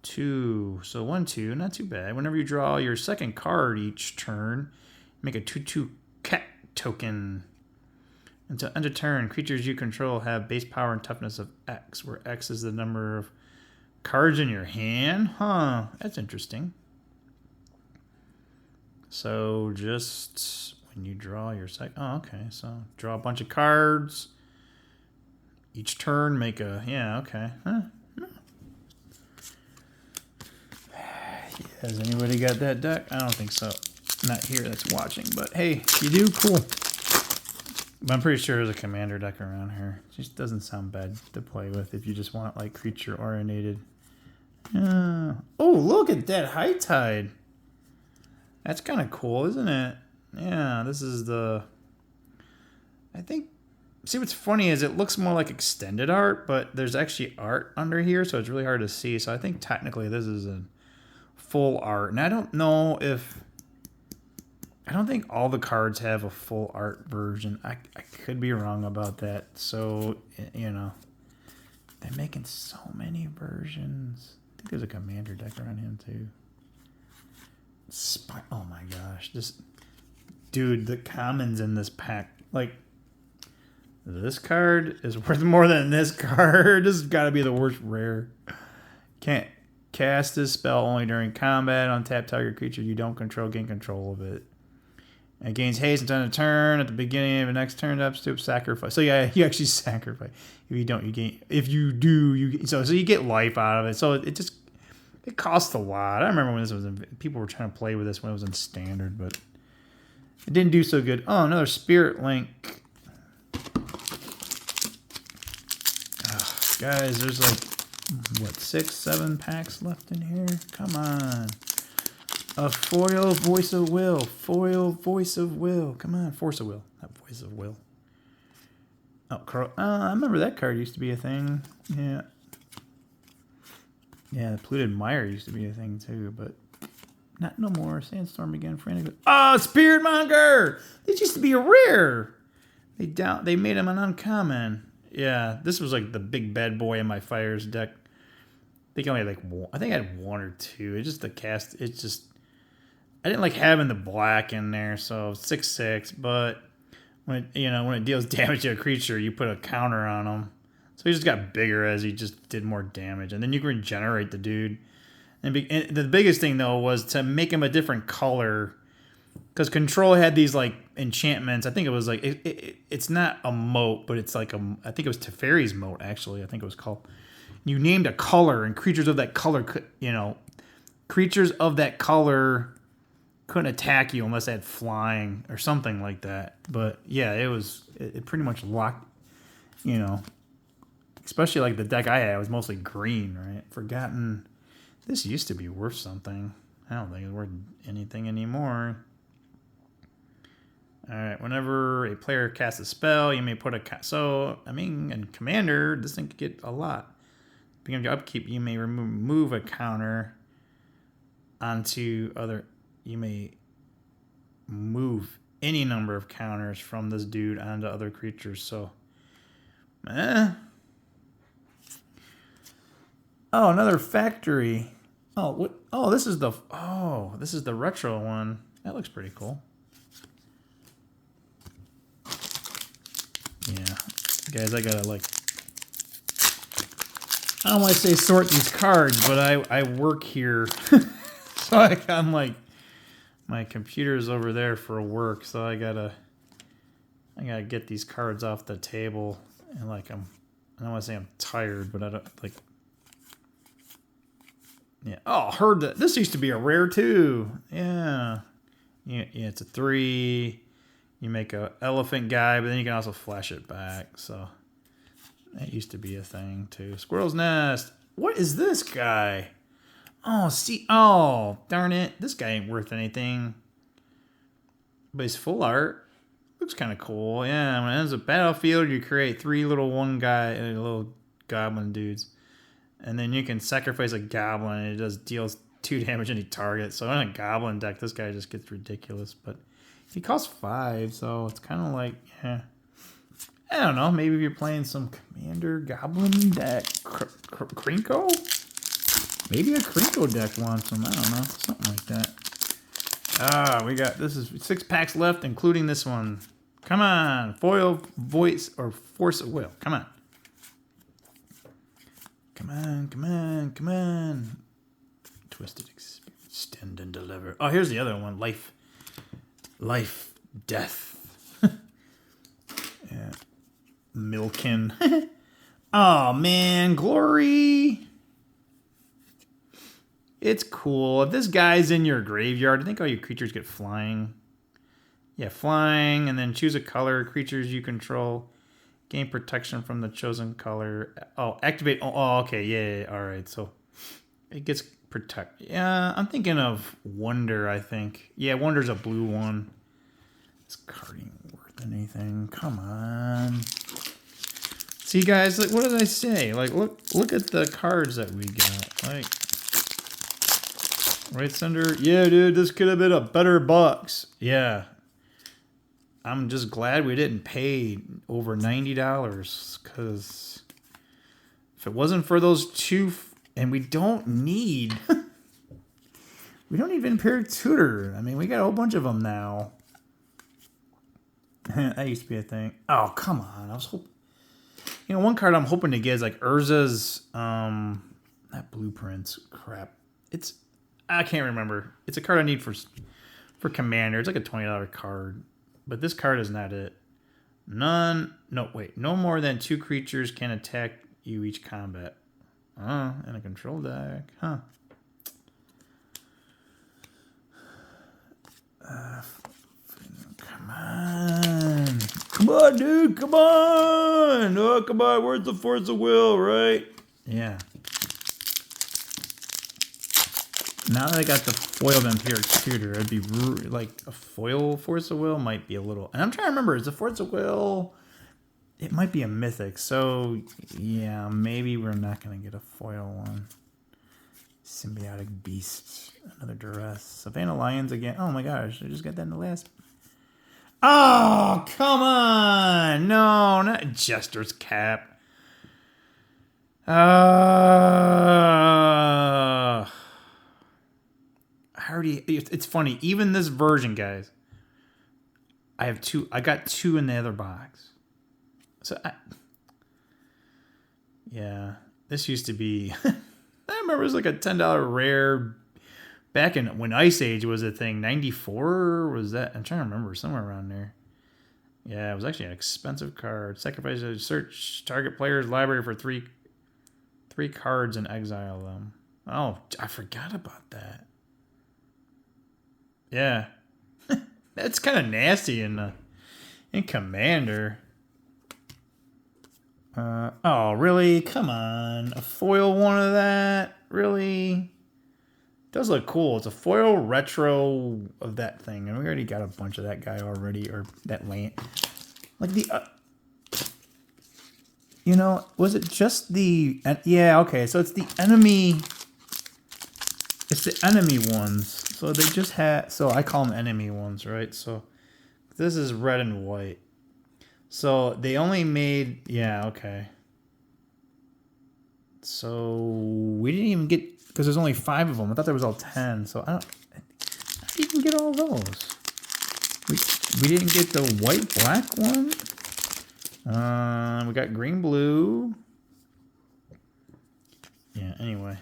2. So 1, 2, not too bad. Whenever you draw your second card each turn, make a 2/2 cat token. Until end of turn, creatures you control have base power and toughness of X, where X is the number of cards in your hand. Huh, that's interesting. So just when you draw your second... Oh, okay. So draw a bunch of cards. Each turn, make a... Yeah, okay. Huh. Has anybody got that deck? I don't think so. Not here that's watching, but hey, if you do, cool. But I'm pretty sure there's a commander deck around here. It just doesn't sound bad to play with if you just want like creature oriented. Oh, look at that High Tide. That's kind of cool, isn't it? Yeah, this is the... I think... See, what's funny is it looks more like extended art, but there's actually art under here, so it's really hard to see. So I think technically this is a full art. And I don't know if... I don't think all the cards have a full art version. I could be wrong about that. So, you know, they're making so many versions. I think there's a commander deck around him, too. Oh my gosh, dude, the commons in this pack, like, this card is worth more than this card. This has got to be the worst rare. Can't cast this spell only during combat. Untap target creature you don't control, gain control of it. It gains haste until a turn. At the beginning of the next turn up, sacrifice. So yeah, you actually sacrifice. If you don't, you gain. If you do, so you get life out of it. So it costs a lot. I remember when this was people were trying to play with this when it was in standard, but it didn't do so good. Oh, another Spirit Link. Guys, there's like what 6, 7 packs left in here. Come on, a foil Voice of Will. Foil Voice of Will. Come on, Force of Will, not Voice of Will. Oh, I remember that card used to be a thing. Yeah. Yeah, the Polluted Mire used to be a thing too, but not no more. Sandstorm again. Frantic. Spirit Monger! This used to be a rare. They made him an uncommon. Yeah, this was like the big bad boy in my Fires deck. I think I only had I had 1 or 2. It's just the cast. It's just I didn't like having the black in there, so 6/6. But when it deals damage to a creature, you put a counter on them. So he just got bigger as he just did more damage. And then you can regenerate the dude. And the biggest thing, though, was to make him a different color. Because Control had these, like, enchantments. I think it was, like, it's not a moat, but it's like I think it was Teferi's moat, actually. I think it was called. You named a color, and creatures of that color couldn't attack you unless they had flying or something like that. But, yeah, it pretty much locked, especially like the deck I had was mostly green, right? Forgotten. This used to be worth something. I don't think it's worth anything anymore. All right. Whenever a player casts a spell, you may put in Commander, this thing could get a lot. Beginning of your upkeep, you may remove a counter onto other. You may move any number of counters from this dude onto other creatures. So, Oh, another factory. Oh, what? Oh, this is the retro one. That looks pretty cool. Yeah, Guys, I gotta like, I don't want to say sort these cards, but I work here. So I'm like, my computer's over there for work, so I gotta get these cards off the table. And like I don't want to say I'm tired, but I don't like. Yeah. Oh, heard that this used to be a rare too. Yeah. Yeah. It's a 3. You make a elephant guy, but then you can also flash it back. So that used to be a thing too. Squirrel's Nest. What is this guy? Oh, see. Oh, darn it. This guy ain't worth anything. But he's full art. Looks kind of cool. Yeah, when it ends a battlefield, you create 3 little little goblin dudes. And then you can sacrifice a goblin and it deals 2 damage any target. So in a goblin deck, this guy just gets ridiculous. But he costs 5, so it's kind of like, yeah. I don't know. Maybe if you're playing some Commander Goblin deck, Krinko? Maybe a Krinko deck wants them. I don't know. Something like that. We got, this is 6 packs left, including this one. Come on. Foil, Voice, or Force of Will. Come on. Come on, come on, come on. Twisted Extend and Deliver. Oh, here's the other one. Life, Death. Yeah. Milkin. Oh, man. Glory. It's cool. If this guy's in your graveyard, I think all your creatures get flying. Yeah, flying, and then choose a color. Creatures you control. Gain protection from the chosen color. Oh, activate. Oh, okay. Yeah. All right. So it gets protect. Yeah, I'm thinking of Wonder, I think. Yeah, Wonder's a blue one. This card ain't worth anything. Come on. See, guys, like, what did I say? Like, look at the cards that we got. Like, right, Cinder? Yeah, dude, this could have been a better box. Yeah. I'm just glad we didn't pay over $90 because if it wasn't for those 2, and we don't need, we don't even Imperial Tutor. I mean, we got a whole bunch of them now. That used to be a thing. Oh, come on. I was hoping, one card I'm hoping to get is like Urza's, not Blueprints. Crap. I can't remember. It's a card I need for Commander. It's like a $20 card. But this card is not it. No more than 2 creatures can attack you each combat. In a control deck. Huh. Come on. Come on, dude. Come on. Oh, come on. Where's the Force of Will, right? Yeah. Now that I got the foiled Imperial Tutor, it'd be like a foil Force of Will might be a little. And I'm trying to remember, is the Force of Will? It might be a mythic, so yeah, maybe we're not gonna get a foil one. Symbiotic Beast, another Duress, Savannah Lions again. Oh my gosh, I just got that in the last. Oh come on! No, not Jester's Cap. It's funny, even this version, guys, I got 2 in the other box. So yeah, this used to be, I remember it was like a $10 rare back in when Ice Age was a thing. 94 was that? I'm trying to remember, somewhere around there. Yeah, it was actually an expensive card. Sacrifice a search target player's library for 3 cards and exile them. Oh, I forgot about that. Yeah. That's kind of nasty in Commander. Oh, really? Come on. A foil one of that? Really? It does look cool. It's a foil retro of that thing. And we already got a bunch of that guy already. Or that land. Like the... was it just the... yeah, okay. So it's the enemy... It's the enemy ones. So they just had... So I call them enemy ones, right? So this is red and white. So they only made... Yeah, okay. So we didn't even get... Because there's only 5 of them. I thought there was all 10. So I didn't even get all those. We didn't get the white-black one? We got green, blue. Yeah, anyway.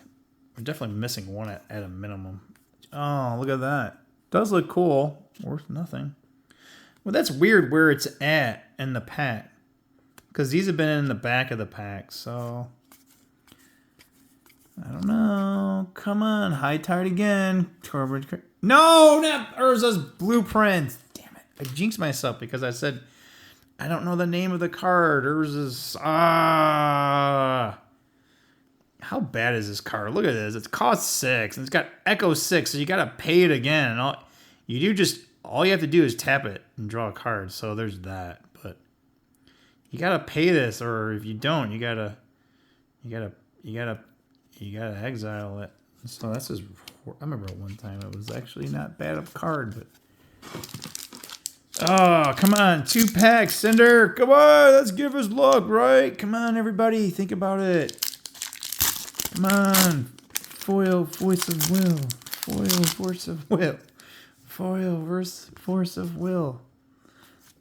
We're definitely missing one at a minimum. Oh, look at that. Does look cool. Worth nothing. Well, that's weird where it's at in the pack. Because these have been in the back of the pack, so... I don't know. Come on, high tide again. No, not Urza's Blueprint. Damn it. I jinxed myself because I said I don't know the name of the card. Urza's... How bad is this card? Look at this. It's cost 6, and it's got Echo 6, so you gotta pay it again. And all you have to do is tap it and draw a card. So there's that. But you gotta pay this, or if you don't, you gotta exile it. So that's just... I remember at one time it was actually not bad of a card, but... Oh, come on. 2 packs, Cinder. Come on, let's give us luck, right? Come on, everybody. Think about it. Come on. Foil, Force of Will. Foil, Force of Will. Foil, Force of Will.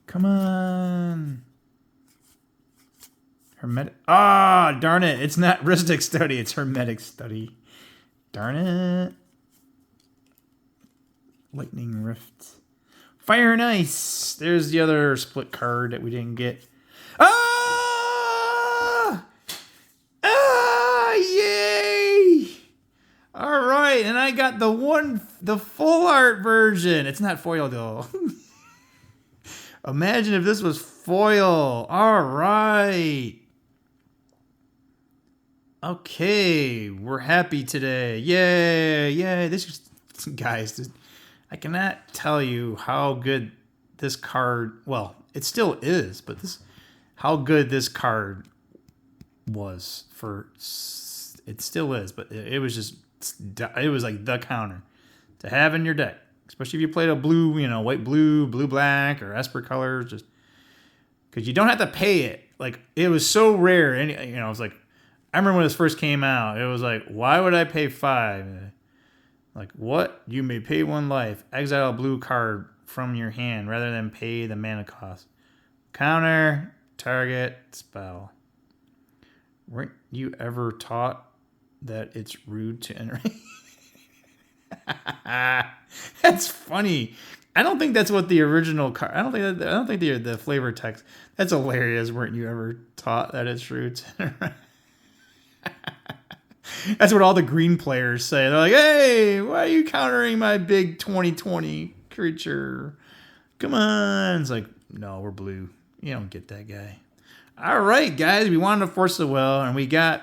Come on. Hermetic. Ah, darn it. It's not Ristic Study. It's Hermetic Study. Darn it. Lightning Rift. Fire and Ice. There's the other split card that we didn't get. Ah! Ah, yay! All right, and I got the full art version. It's not foil though. Imagine if this was foil. All right. Okay, we're happy today. Yay, yay. Guys, I cannot tell you how good this card, well, it still is, but how good this card was it still is, but it was like the counter to have in your deck, especially if you played a blue, white, blue, blue, black, or Esper colors, just because you don't have to pay it. Like, it was so rare, and it was like, I remember when this first came out, it was like, why would I pay 5? Like, what? You may pay 1 life. Exile a blue card from your hand rather than pay the mana cost. Counter, target, spell. Weren't you ever taught that it's rude to enter? That's funny. I don't think that's what the original card... I don't think the flavor text... That's hilarious. Weren't you ever taught that it's rude to enter? That's what all the green players say. They're like, hey, why are you countering my big 2020 creature? Come on. It's like, no, we're blue. You don't get that guy. All right, guys. We wanted to force the will, and we got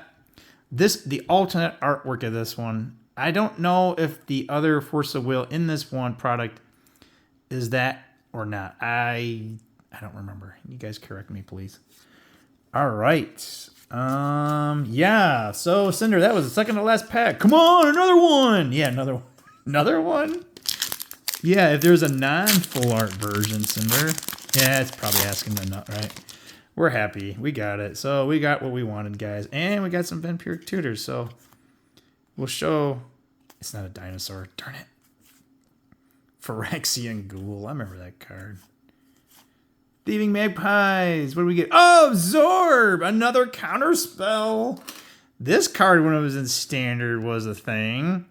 the alternate artwork of this one. I don't know if the other Force of Will in this one product is that or not. I don't remember. You guys correct me, please. All right. Yeah. So, Cinder, that was the second to last pack. Come on, another one. Yeah, another one. Another one? Yeah, if there's a non-full art version, Cinder. Yeah, it's probably asking the nut, right? We're happy. We got it. So, we got what we wanted, guys. And we got some Vampiric Tutors, so we'll show... It's not a dinosaur. Darn it. Phyrexian Ghoul. I remember that card. Thieving Magpies. What do we get? Oh, Zorb! Another counter spell. This card, when it was in Standard, was a thing.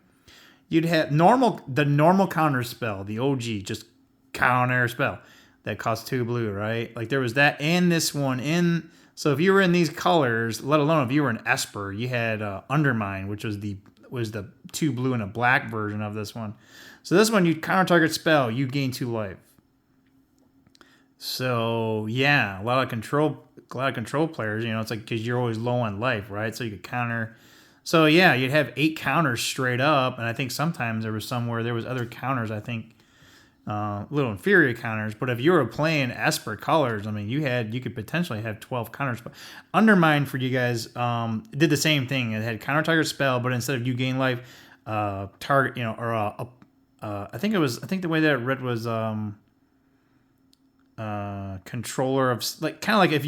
You'd have the normal counter spell, the OG, just counter spell that cost 2 blue, right? Like there was that and this one in. So if you were in these colors, let alone if you were in Esper, you had Undermine, which was the 2 blue and a black version of this one. So this one, you counter target spell, you gain 2 life. So yeah, a lot of control players, it's like because you're always low on life, right? So you could counter. So yeah, you'd have 8 counters straight up, and I think sometimes there was somewhere there was other counters. I think little inferior counters. But if you were playing Esper colors, I mean, you could potentially have 12 counters. But Undermine for you guys did the same thing. It had counter target spell, but instead of you gain life, target, I think the way that it read was controller of, like, kind of like if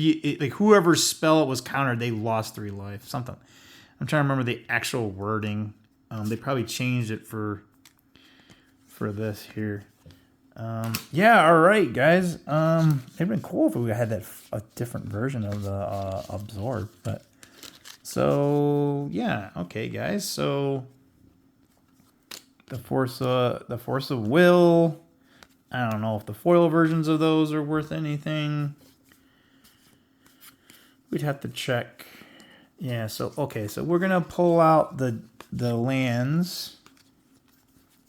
whoever's spell it was countered, they lost 3 life, something. I'm trying to remember the actual wording. They probably changed it for this here. Yeah, all right, guys. It'd been cool if we had a different version of the absorb, but so yeah, okay, guys. So the force of will. I don't know if the foil versions of those are worth anything. We'd have to check. Yeah, so okay, so we're gonna pull out the lands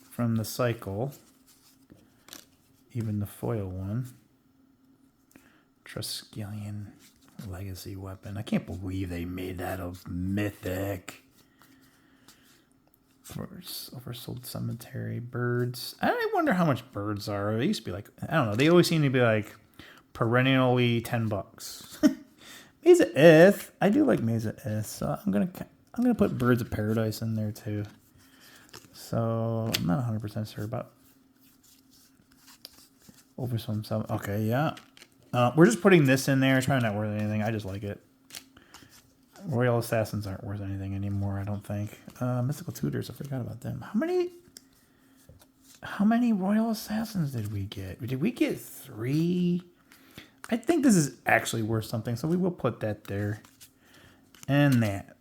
from the cycle. Even the foil one. Triskelion legacy weapon. I can't believe they made that of mythic. Oversold cemetery birds. I wonder how much birds are. They used to be like, I don't know. They always seem to be like perennially $10. Mesa Ith. I do like Mesa Ith, so I'm gonna put Birds of Paradise in there too. So I'm not 100% sure about Oversold cemetery. Okay, yeah. We're just putting this in there. It's probably not worth anything. I just like it. Royal Assassins aren't worth anything anymore, I don't think. Mystical Tutors, I forgot about them. How many Royal Assassins did we get? Did we get 3? I think this is actually worth something, so we will put that there. And that.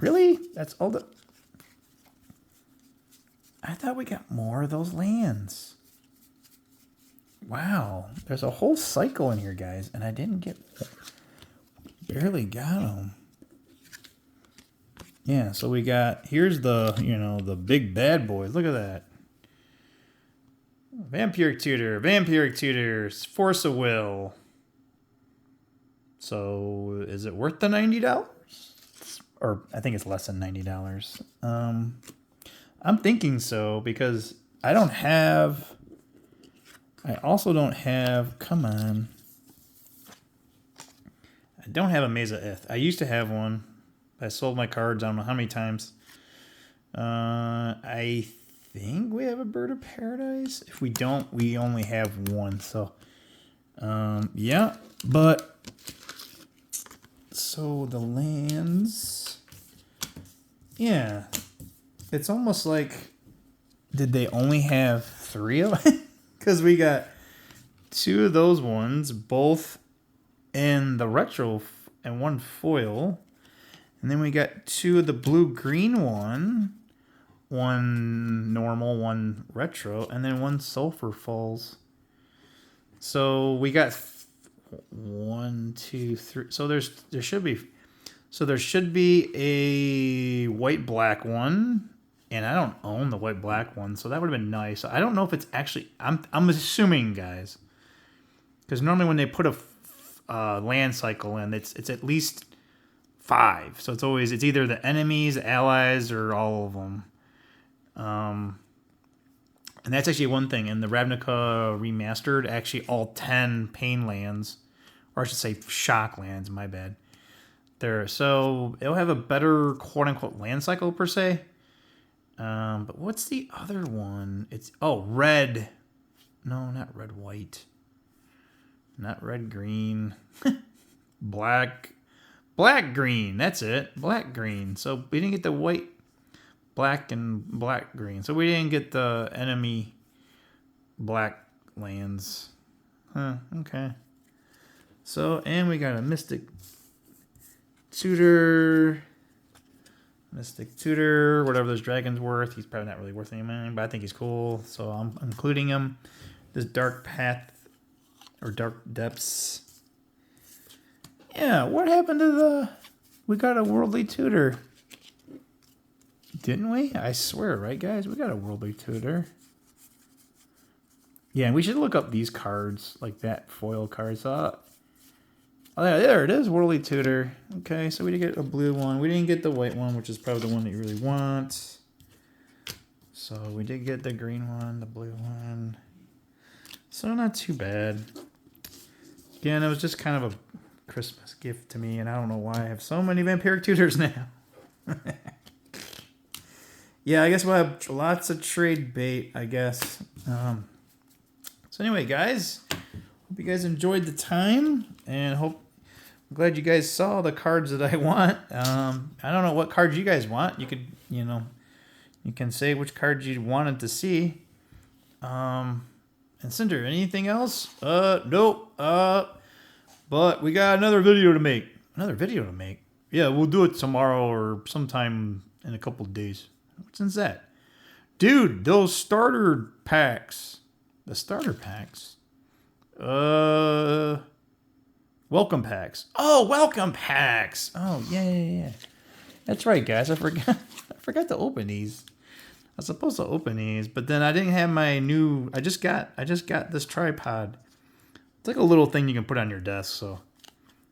Really? That's all the... I thought we got more of those lands. Wow. There's a whole cycle in here, guys, and I didn't get... Barely got them. Yeah, so we got, here's the, the big bad boys. Look at that. Vampiric Tutor, Force of Will. So, is it worth the $90? Or, I think it's less than $90. I'm thinking so, because I also don't have, come on. I don't have a Mesa Ith. I used to have one. I sold my cards, I don't know how many times. I think we have a Bird of Paradise. If we don't, we only have one. So, yeah. But, so the lands. Yeah. It's almost like, did they only have 3 of them? Because we got 2 of those ones, both in the retro and 1 foil. And then we got 2 of the blue-green one normal, 1 retro, and then 1 Sulfur Falls. So we got 1, 2, 3. So there should be a white-black one, and I don't own the white-black one, so that would have been nice. I don't know if it's actually. I'm assuming, guys, because normally when they put a land cycle in, it's at least 5. So it's either the enemies, allies, or all of them. And that's actually one thing. In the Ravnica Remastered, actually all 10 pain lands, or I should say shock lands, my bad. So it'll have a better quote unquote land cycle per se. But what's the other one? It's red. No, not red white. Not red green. Black green. That's it. Black green. So we didn't get the white, black, and black green. So we didn't get the enemy black lands. Huh. Okay. So, and we got a Mystic Tutor, whatever this dragon's worth. He's probably not really worth any money, but I think he's cool, so I'm including him. This Dark Path, or Dark Depths. Yeah, what happened to we got a Worldly Tutor. Didn't we? I swear, right, guys? We got a Worldly Tutor. Yeah, and we should look up these cards, like that foil cards. Oh, yeah, there it is, Worldly Tutor. Okay, so we did get a blue one. We didn't get the white one, which is probably the one that you really want. So we did get the green one, the blue one. So not too bad. Again, it was just kind of a Christmas gift to me, and I don't know why I have so many Vampiric Tutors now. Yeah, I guess we'll have lots of trade bait, I guess. So anyway, guys, hope you guys enjoyed the time, and I'm glad you guys saw the cards that I want. I don't know what cards you guys want. You could, you can say which cards you wanted to see. And And Cinder, anything else? Nope. But we got another video to make. Another video to make? Yeah, we'll do it tomorrow or sometime in a couple of days. What's that? Dude, those starter packs. The starter packs? Welcome packs. Oh, welcome packs. Oh, yeah. That's right, guys. I forgot to open these. I was supposed to open these, but then I didn't have my new. I just got this tripod. It's like a little thing you can put on your desk. So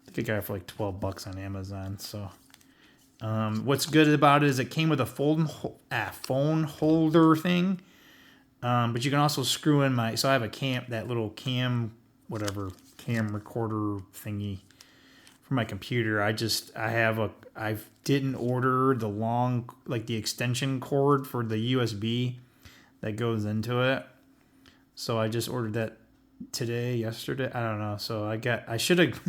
I think I got it for like $12 on Amazon. So what's good about it is it came with a phone holder thing. But you can also screw in my. So I have that little cam recorder thingy for my computer. I didn't order the long, like the extension cord for the USB that goes into it. So I just ordered that yesterday. I don't know. So I should have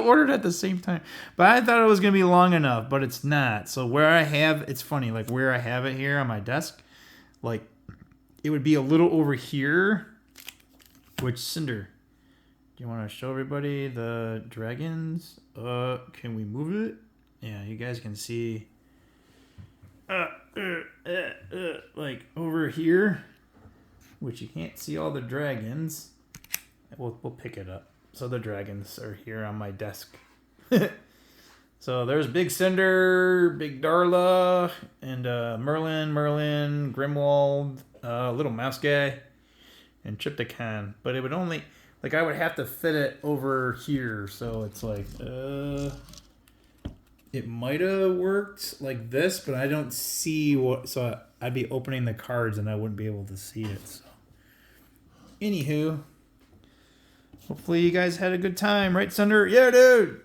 ordered at the same time, but I thought it was going to be long enough, but it's not. So it's funny, like where I have it here on my desk, like it would be a little over here, which Cinder, do you want to show everybody the dragons? Can we move it? Yeah, you guys can see like over here, which you can't see all the dragons. We'll pick it up. So the dragons are here on my desk. So there's Big Cinder, Big Darla, and Merlin, Grimwald, Little Mouse Guy, and Triptychon. But it would only, like, I would have to fit it over here. So it's like, it might have worked like this, but I don't see what. So I'd be opening the cards and I wouldn't be able to see it. So, anywho, hopefully you guys had a good time, right, Cinder? Yeah, dude.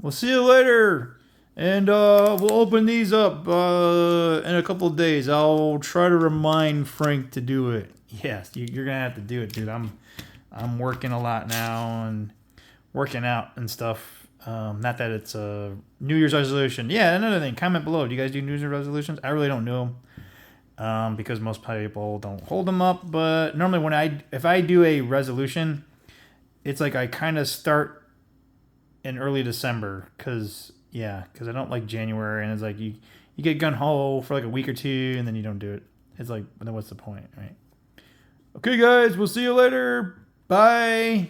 We'll see you later. And we'll open these up in a couple of days. I'll try to remind Frank to do it. Yes, you're gonna have to do it, dude. I'm working a lot now and working out and stuff. Not that it's a New Year's resolution. Yeah, another thing. Comment below. Do you guys do New Year's resolutions? I really don't do them because most people don't hold them up. But normally if I do a resolution, it's like I kind of start in early December because I don't like January, and it's like you get gun ho for like a week or two and then you don't do it. It's like, then what's the point, right? Okay, guys, we'll see you later. Bye.